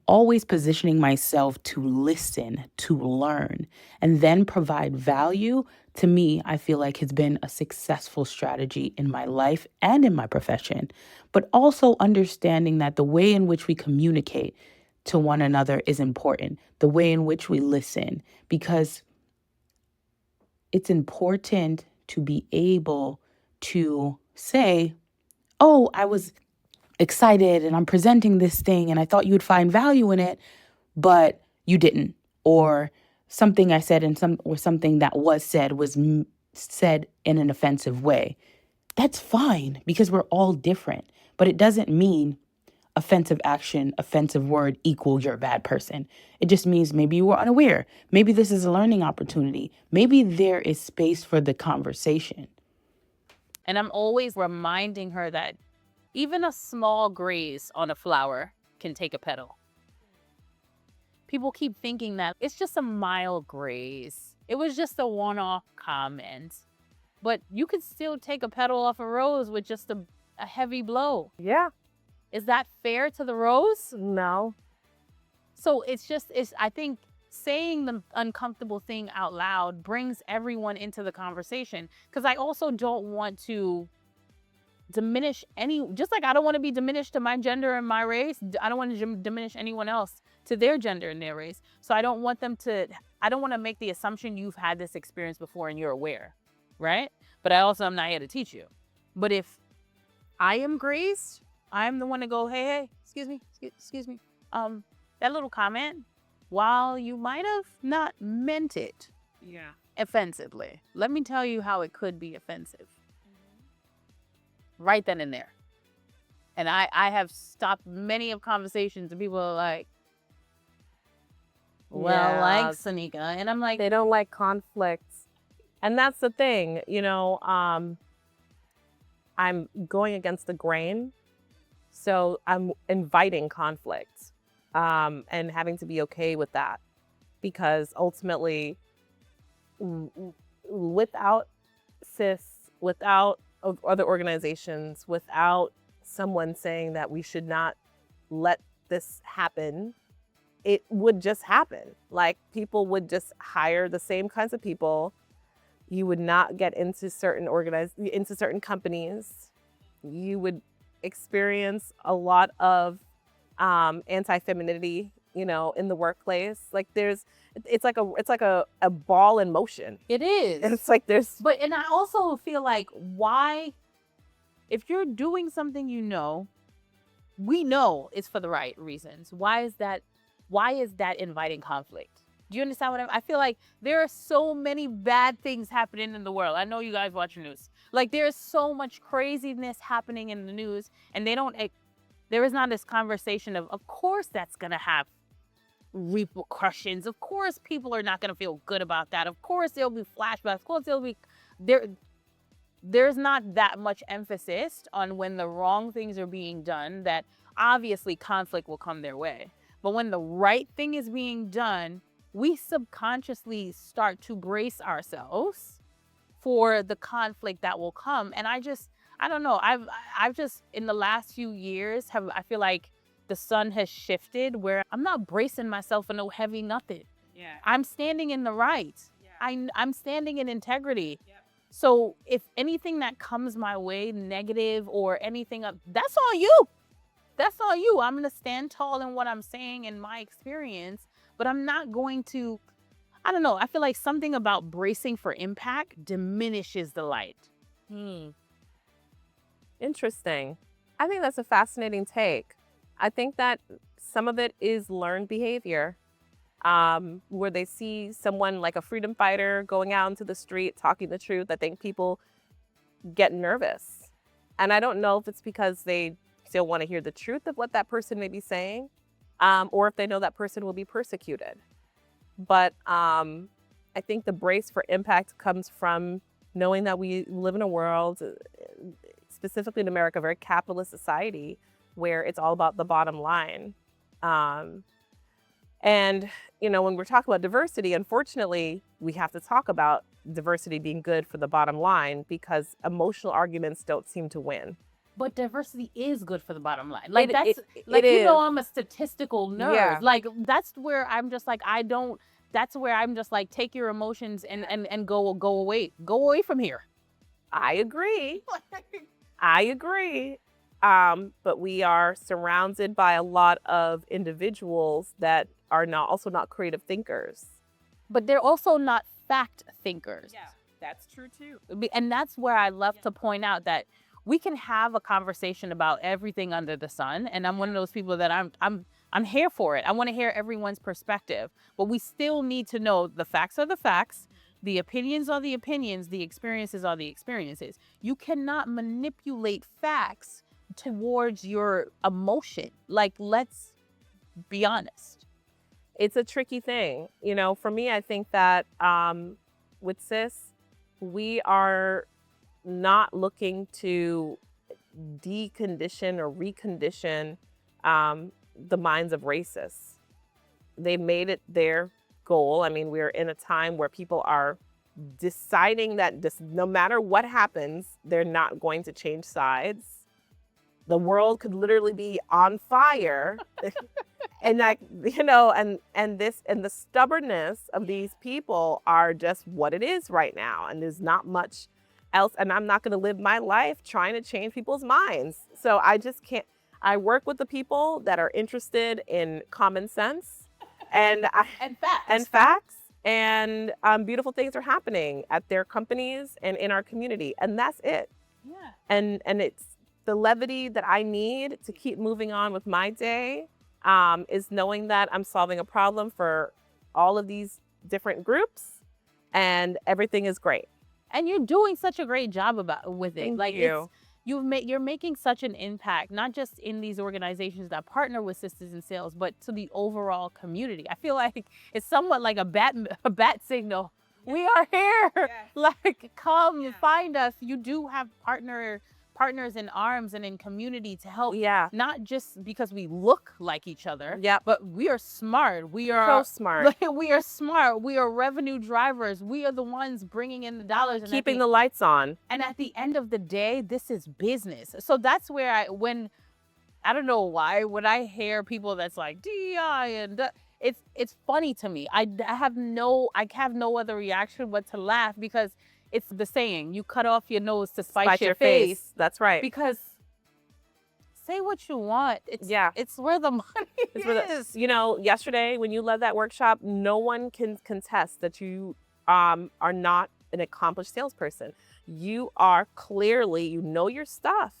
always positioning myself to listen, to learn, and then provide value, to me, I feel like has been a successful strategy in my life and in my profession. But also understanding that the way in which we communicate to one another is important, the way in which we listen, because it's important to be able to say, oh, I was excited and I'm presenting this thing and I thought you would find value in it, but you didn't. Or something I said or something that was said was said in an offensive way. That's fine because we're all different, but it doesn't mean offensive action, offensive word equal you're a bad person. It just means maybe you were unaware. Maybe this is a learning opportunity. Maybe there is space for the conversation.
And I'm always reminding her that even a small graze on a flower can take a petal. People keep thinking that it's just a mild graze. It was just a one-off comment. But you could still take a petal off a rose with just a heavy blow.
Yeah.
Is that fair to the rose?
No.
So I think saying the uncomfortable thing out loud brings everyone into the conversation. Because I also don't want to diminish just like I don't want to be diminished to my gender and my race. I don't want to diminish anyone else to their gender and their race. So I don't want to make the assumption you've had this experience before and you're aware, right? But I also am not here to teach you. But if I am grazed, I'm the one to go, hey, excuse me. That little comment, while you might have not meant it offensively, let me tell you how it could be offensive. Right then and there. And I have stopped many of conversations and people are like, well, like Sanika. And I'm like,
They don't like conflicts. And that's the thing, I'm going against the grain. So I'm inviting conflict and having to be okay with that. Because ultimately, without CIS, without other organizations, without someone saying that we should not let this happen, it would just happen. Like people would just hire the same kinds of people You would not get into certain companies. You would experience a lot of anti-femininity, in the workplace. Like it's like a ball in motion.
It is.
And it's like
and I also feel like, why, if you're doing something, we know it's for the right reasons. Why is that inviting conflict? Do you understand what I feel like there are so many bad things happening in the world. I know you guys watch news. Like, there's so much craziness happening in the news, and there is not this conversation of course that's going to have repercussions. Of course people are not going to feel good about that. Of course there'll be flashbacks. Of course there'll be there's not that much emphasis on when the wrong things are being done, that obviously conflict will come their way. But when the right thing is being done, we subconsciously start to brace ourselves for the conflict that will come. And I don't know. I've just, in the last few years, I feel like the sun has shifted where I'm not bracing myself for no heavy nothing.
Yeah.
I'm standing in the right.
Yeah.
I'm standing in integrity.
Yep.
So if anything that comes my way, negative or anything, that's on you. That's on you. I'm going to stand tall in what I'm saying in my experience, but I'm not going to, I don't know. I feel like something about bracing for impact diminishes the light.
Interesting. I think that's a fascinating take. I think that some of it is learned behavior, where they see someone like a freedom fighter going out into the street talking the truth. I think people get nervous. And I don't know if it's because they still want to hear the truth of what that person may be saying, or if they know that person will be persecuted. But I think the brace for impact comes from knowing that we live in a world, specifically in America, a very capitalist society, where it's all about the bottom line. And, when we're talking about diversity, unfortunately, we have to talk about diversity being good for the bottom line, because emotional arguments don't seem to win.
But diversity is good for the bottom line. Like, I'm a statistical nerd.
Yeah.
Like, that's where I'm just like, take your emotions and go away. Go away from here.
I agree. I agree. But we are surrounded by a lot of individuals that are also not creative thinkers.
But they're also not fact thinkers.
Yeah, that's true too.
And that's where I love to point out that we can have a conversation about everything under the sun. And I'm one of those people that I'm here for it. I want to hear everyone's perspective, but we still need to know the facts are the facts. The opinions are the opinions. The experiences are the experiences. You cannot manipulate facts towards your emotion. Like, let's be honest.
It's a tricky thing. For me, I think that with CIS, we are not looking to decondition or recondition the minds of racists. They've made it their goal. I mean, we're in a time where people are deciding that no matter what happens, they're not going to change sides. The world could literally be on fire. And the stubbornness of these people are just what it is right now. And there's not much else. And I'm not going to live my life trying to change people's minds. So I just can't. I work with the people that are interested in common sense and facts. And beautiful things are happening at their companies and in our community. And that's it.
Yeah.
And it's the levity that I need to keep moving on with my day, is knowing that I'm solving a problem for all of these different groups and everything is great.
And you're doing such a great job with it.
Thank you.
You're making such an impact, not just in these organizations that partner with Sisters in Sales, but to the overall community. I feel like it's somewhat like a bat signal. Yeah. We are here. Yeah. Like, come find us. You do have partners in arms and in community to help.
Yeah.
Not just because we look like each other.
Yeah.
But we are smart. We are
so smart.
We are smart. We are revenue drivers. We are the ones bringing in the dollars and
keeping the lights on.
And at the end of the day, this is business. So that's where I don't know why, when I hear people that's like DEI and it's funny to me. I have no other reaction but to laugh, because It's the saying, you cut off your nose to spite,
Spite
your
your
face.
face. That's right.
Because say what you want.
Yeah.
It's where the money
It's where
is.
you know, yesterday when you led that workshop, no one can contest that you are not an accomplished salesperson. You are clearly, you know your stuff,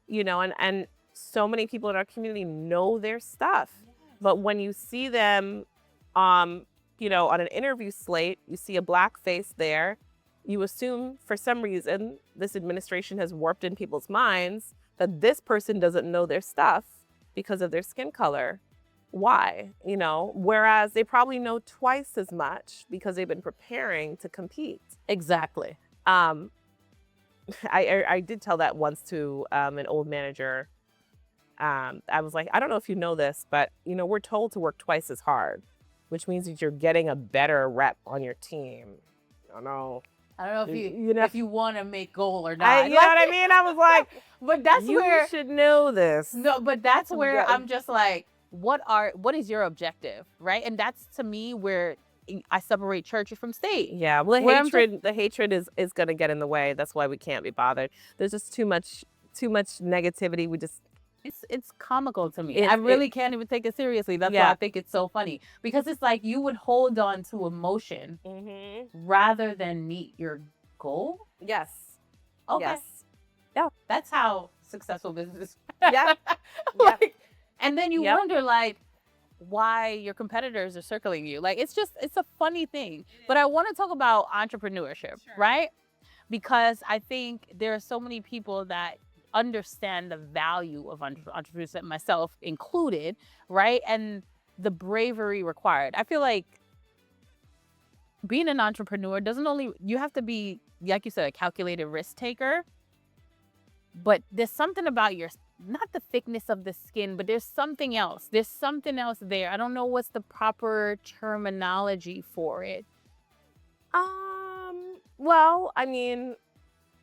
you know, and so many people in our community know their stuff. But when you see them, you know, on an interview slate, you see a black face there, you assume for some reason this administration has warped in people's minds that this person doesn't know their stuff because of their skin color. Why? You know, whereas they probably know twice as much because they've been preparing to compete.
Exactly.
I did tell that once to an old manager. I was like, I don't know if you know this, but you know, we're told to work twice as hard, which means that you're getting a better rep on your team. I don't know.
I don't know if
You know,
if you want to make goal or not.
you know what I mean? I was like,
But that's
you
where
should know this.
no, but that's where
Yeah.
I'm just like, what is your objective, right? And that's to me where I separate church from state.
Yeah, well,
Where I'm
the hatred is going to get in the way. That's why we can't be bothered. There's just too much negativity. We just
It's comical to me.
It-
I really can't even take it seriously. That's why
Yeah.
I think it's so funny, because it's like you would hold on to emotion rather than meet your goal.
Yes.
Okay,
Yes.
that's how successful business.
Yeah.
Like, and then you
Yep.
wonder like why your competitors are circling you. Like it's a funny thing. But I want to talk about entrepreneurship, right? Because I think there are so many people that understand the value of entrepreneurship, myself included, right? And the bravery required. I feel like being an entrepreneur doesn't only, you have to be, like you said, a calculated risk taker, but there's something about not the thickness of the skin, but there's something else. There's something else there. I don't know what's the proper terminology for it.
Well, I mean,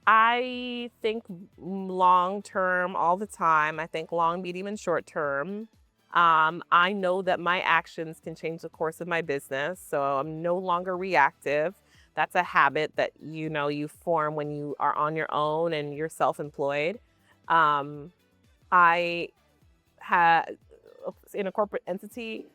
I think long term all the time. I think long, medium, and short term. I know that my actions can change the course of my business, so I'm no longer reactive. That's a habit that you know you form when you are on your own and you're self-employed. I had in a corporate entity,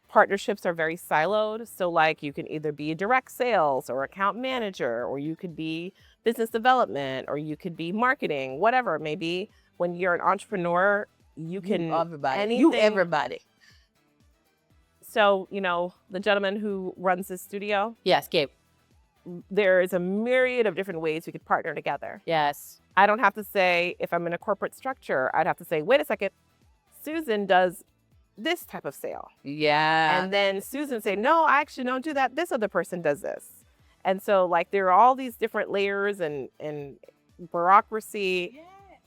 partnerships are very siloed. So like you can either be direct sales or account manager, or you could be business development, or you could be marketing, whatever it may be. When you're an entrepreneur, you can
everybody. You
anything.
everybody.
So, you know, the gentleman who runs this studio,
Yes, Gabe.
there is a myriad of different ways we could partner together.
Yes.
I don't have to say, if I'm in a corporate structure, I'd have to say, wait a second, Susan does this type of sale.
Yeah.
And then Susan say, no, I actually don't do that. This other person does this. And so like there are all these different layers and bureaucracy.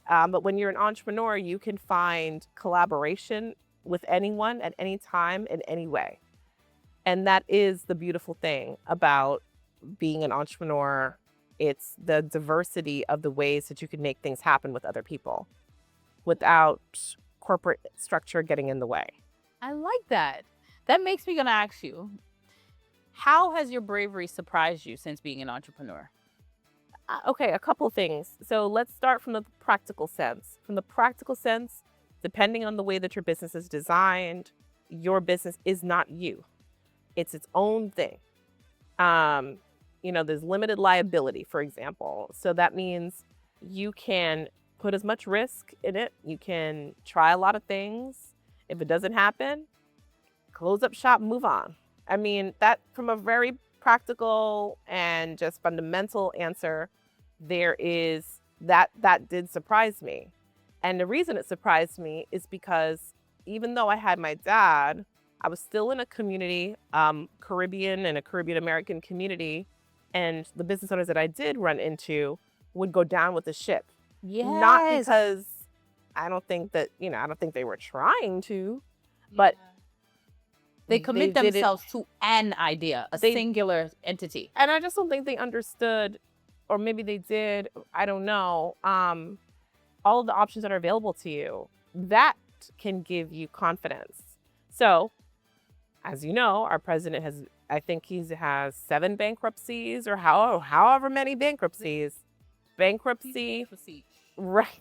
But when you're an entrepreneur, you can find collaboration with anyone at any time in any way. And that is the beautiful thing about being an entrepreneur. It's the diversity of the ways that you can make things happen with other people without corporate structure getting in the way.
I like that. That makes me gonna ask you, how has your bravery surprised you since being an entrepreneur?
Okay, a couple of things. So let's start from the practical sense. From the practical sense, depending on the way that your business is designed, your business is not you. It's its own thing. You know, there's limited liability, for example. So that means you can put as much risk in it. You can try a lot of things. If it doesn't happen, close up shop, move on. I mean, that from a very practical and just fundamental answer, there is that did surprise me. And the reason it surprised me is because even though I had my dad, I was still in a community, Caribbean and a Caribbean American community. And the business owners that I did run into would go down with the ship.
Yes.
Not because I don't think that, you know, I don't think they were trying to, but
they commit
did it-
themselves to an idea, a
They-
singular entity.
And I just don't think they understood, or maybe they did, I don't know, all of the options that are available to you. That can give you confidence. So, as you know, our president I think he has 7 bankruptcies or however many bankruptcies. Bankruptcy, right?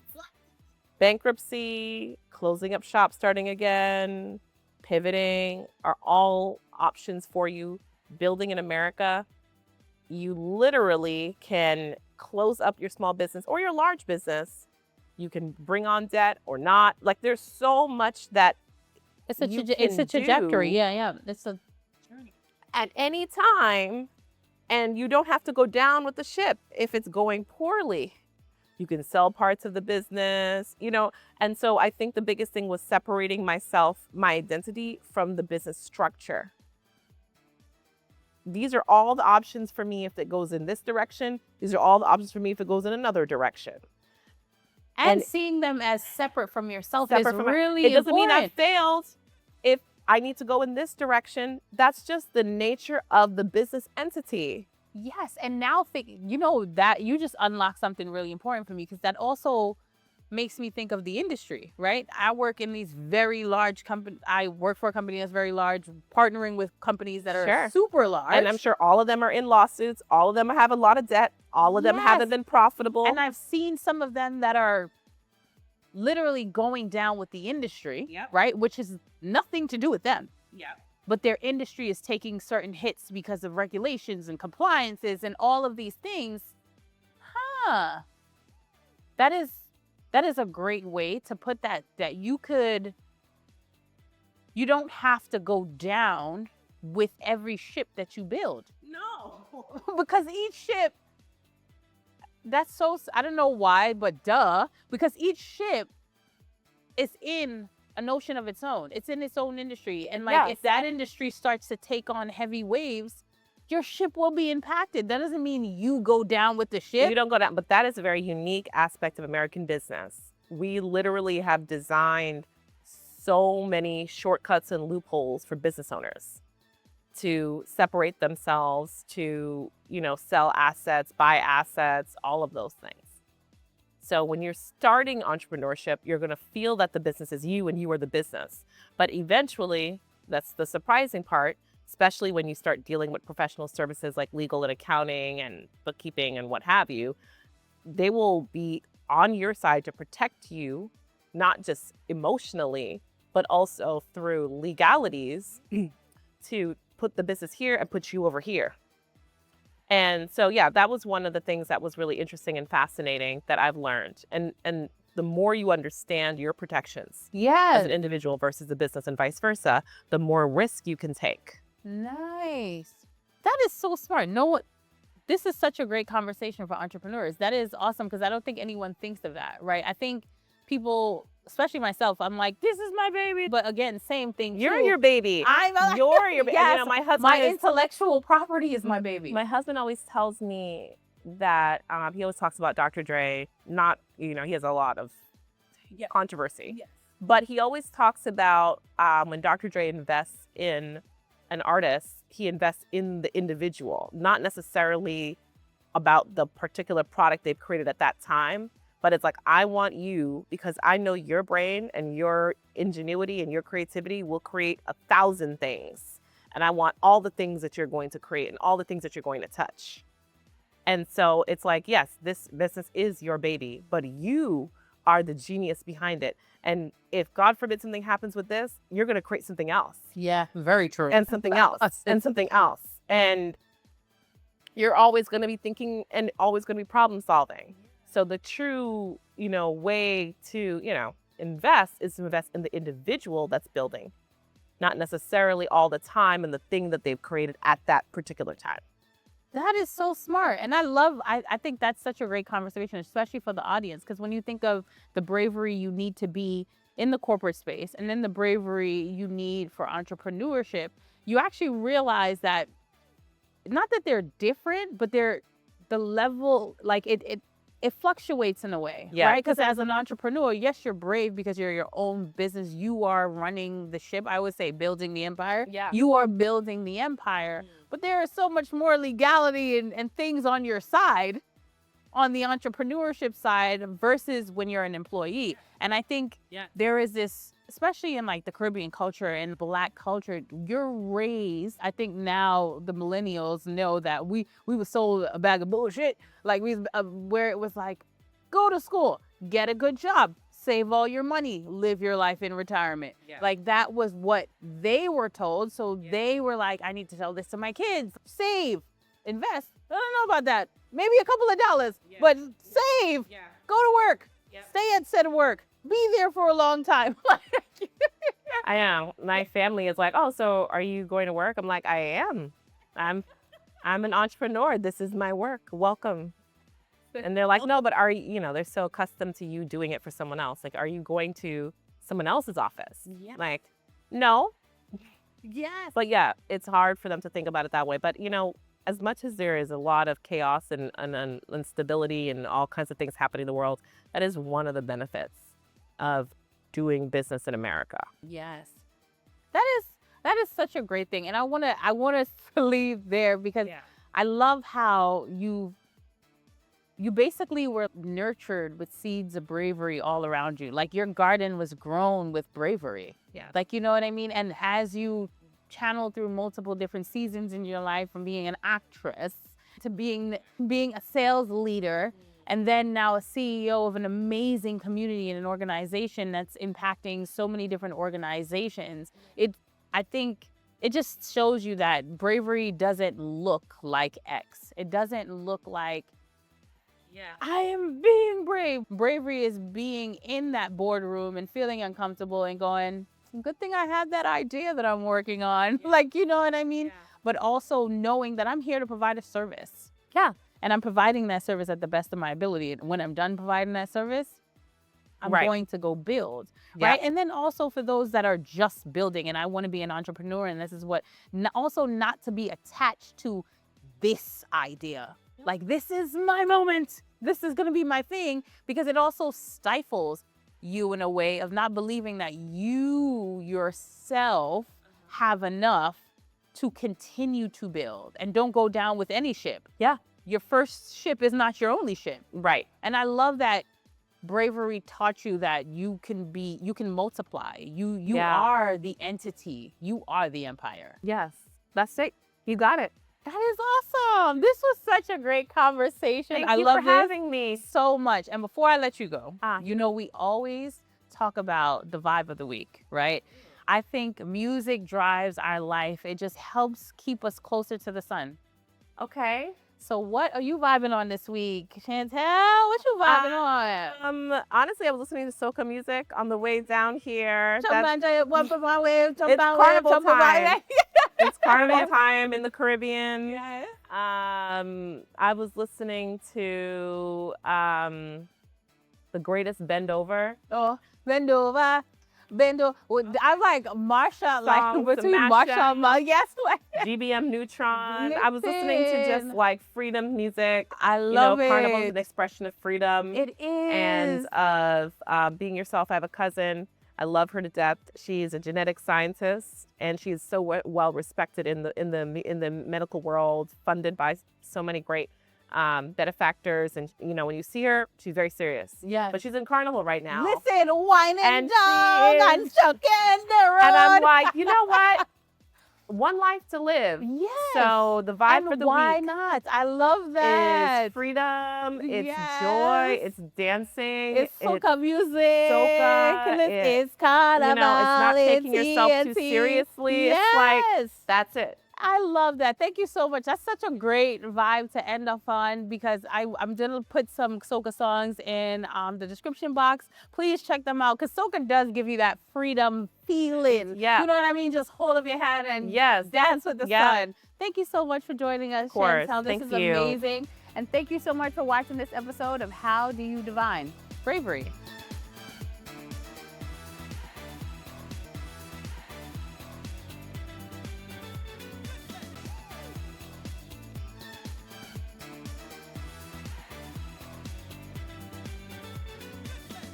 Bankruptcy, closing up shop, starting again, pivoting are all options for you. Building in America, you literally can close up your small business or your large business. You can bring on debt or not. Like there's so much that
It's a
you
it's a
can
trajectory.
do
Yeah. It's a journey.
at any time, and you don't have to go down with the ship if it's going poorly. You can sell parts of the business, and so I think the biggest thing was separating myself, my identity from the business structure. These are all the options for me if it goes in this direction. These are all the options for me if it goes in another direction.
And seeing them as separate from yourself is really
it doesn't mean I
important.
failed. If I need to go in this direction, that's just the nature of the business entity.
Yes, and now that you just unlocked something really important for me, because that also makes me think of the industry, right? I work in these very large companies. I work for a company that's very large, partnering with companies that are
Sure.
super large.
And I'm sure all of them are in lawsuits. All of them have a lot of debt. All of them haven't
Yes.
been profitable.
And I've seen some of them that are literally going down with the industry,
Yep.
right? Which has nothing to do with them.
Yeah.
But their industry is taking certain hits because of regulations and compliances and all of these things. That is a great way to put that you don't have to go down with every ship that you build.
No.
Because each ship, I don't know why, but because each ship is in an ocean of its own. It's in its own industry. And if that industry starts to take on heavy waves, your ship will be impacted. That doesn't mean you go down with the ship.
You don't go down, but that is a very unique aspect of American business. We literally have designed so many shortcuts and loopholes for business owners to separate themselves, to, sell assets, buy assets, all of those things. So when you're starting entrepreneurship, you're going to feel that the business is you and you are the business. But eventually, that's the surprising part, especially when you start dealing with professional services like legal and accounting and bookkeeping and what have you, they will be on your side to protect you, not just emotionally, but also through legalities to put the business here and put you over here. And so, yeah, that was one of the things that was really interesting and fascinating that I've learned. And the more you understand your protections as an individual versus a business and vice versa, the more risk you can take.
Nice. That is so smart. This is such a great conversation for entrepreneurs. That is awesome, because I don't think anyone thinks of that, right? I think people, especially myself, I'm like, this is my baby. But again, same thing.
You're your baby. You're your baby.
Yes,
my husband.
My intellectual property is my baby.
My husband always tells me that he always talks about Dr. Dre. Not, he has a lot of controversy.
Yes.
But he always talks about when Dr. Dre invests in an artist, he invests in the individual, not necessarily about the particular product they've created at that time. But it's like, I want you, because I know your brain and your ingenuity and your creativity will create 1,000 things. And I want all the things that you're going to create and all the things that you're going to touch. And so it's like, yes, this business is your baby, but you are the genius behind it. And if God forbid something happens with this, you're going to create something else.
Yeah, very true.
And something else. And something else. And you're always going to be thinking and always going to be problem solving. So the true, way to, invest is to invest in the individual that's building, not necessarily all the time in the thing that they've created at that particular time.
That is so smart. And I think that's such a great conversation, especially for the audience, because when you think of the bravery you need to be in the corporate space and then the bravery you need for entrepreneurship, you actually realize that not that they're different, but they're the level, like it fluctuates in a way,
Yeah.
right? Because as an entrepreneur, yes, you're brave because you're your own business. You are running the ship. I would say building the empire.
Yeah.
You are building the empire. But there is so much more legality and things on your side, on the entrepreneurship side, versus when you're an employee. And I think there is this especially in like the Caribbean culture and Black culture, you're raised. I think now the millennials know that we were sold a bag of bullshit. Like where it was like, go to school, get a good job, save all your money, live your life in retirement.
Yeah.
Like that was what they were told. So they were like, I need to tell this to my kids. Save, invest. I don't know about that. Maybe a couple of dollars, but save.
Yeah.
Go to work.
Yeah.
Stay at said work. Be there for a long time.
I know. My family is like, oh, so are you going to work? I'm like, I am. I'm an entrepreneur. This is my work. Welcome. And they're like, no, but are you, they're so accustomed to you doing it for someone else. Like, are you going to someone else's office?
Yeah.
Like, no.
Yes.
But yeah, it's hard for them to think about it that way. But, as much as there is a lot of chaos and instability and all kinds of things happening in the world, that is one of the benefits of doing business in America.
Yes. That is such a great thing. And I want us to leave there because I love how you basically were nurtured with seeds of bravery all around you. Like your garden was grown with bravery.
Yeah.
Like, you know what I mean? And as you channel through multiple different seasons in your life, from being an actress to being a sales leader, and then now a CEO of an amazing community and an organization that's impacting so many different organizations. I think it just shows you that bravery doesn't look like X. It doesn't look like, I am being brave. Bravery is being in that boardroom and feeling uncomfortable and going, good thing I had that idea that I'm working on. Like, you know what I mean? But also knowing that I'm here to provide a service.
Yeah.
And I'm providing that service at the best of my ability. And when I'm done providing that service, I'm going to go build. Right. And then also for those that are just building, and I want to be an entrepreneur, and this is what, also not to be attached to this idea. Like, this is my moment. This is going to be my thing, because it also stifles you in a way of not believing that you yourself have enough to continue to build, and don't go down with any ship.
Yeah.
Your first ship is not your only ship.
Right.
And I love that bravery taught you that you can multiply. You are the entity. You are the empire.
Yes. That's it. You got it.
That is awesome. This was such a great conversation.
Thank
I
you
love
for having me
so much. And before I let you go,
Ah.
we always talk about the vibe of the week, right? I think music drives our life. It just helps keep us closer to the sun.
Okay.
So what are you vibing on this week, Chantel? What you vibing on?
Honestly, I was listening to soca music on the way down here.
Jump on your one for my way, jump
It's
on
carnival
jump on my
time.
way.
It's carnival time in the Caribbean.
Yeah.
I was listening to The Greatest Bend Over.
Oh, bend over. I like Marsha, like
Songs,
between
Masha.
Marsha and Mug. Yes,
GBM Neutron. I was listening to just like freedom music.
I love
Carnival is
it.
an expression of freedom.
It is.
And of being yourself. I have a cousin. I love her to death. She's a genetic scientist, and she's so well respected in the medical world, funded by so many great benefactors. And when you see her, she's very serious.
Yeah.
But she's in Carnival right now.
Listen, wine and
And
dog
she
and
is-
chucking the road.
And I'm like, you know what? One life to live.
Yes.
So the vibe for
and
the
why
week
not? I love that.
is freedom. It's
Yes.
joy. It's dancing.
It's soca music.
soca,
It's carnival.
it's not taking yourself too
TNT.
seriously.
Yes.
It's like, that's it.
I love that. Thank you so much. That's such a great vibe to end off on, because I'm going to put some soca songs in the description box. Please check them out, because soca does give you that freedom feeling.
Yeah.
You know what I mean? Just hold up your hand and
Yes.
dance with the
Yeah.
sun. Thank you so much for joining us,
Of course.
Chantel. This
Thank
is
you.
amazing. And thank you so much for watching this episode of How Do You Divine? Bravery.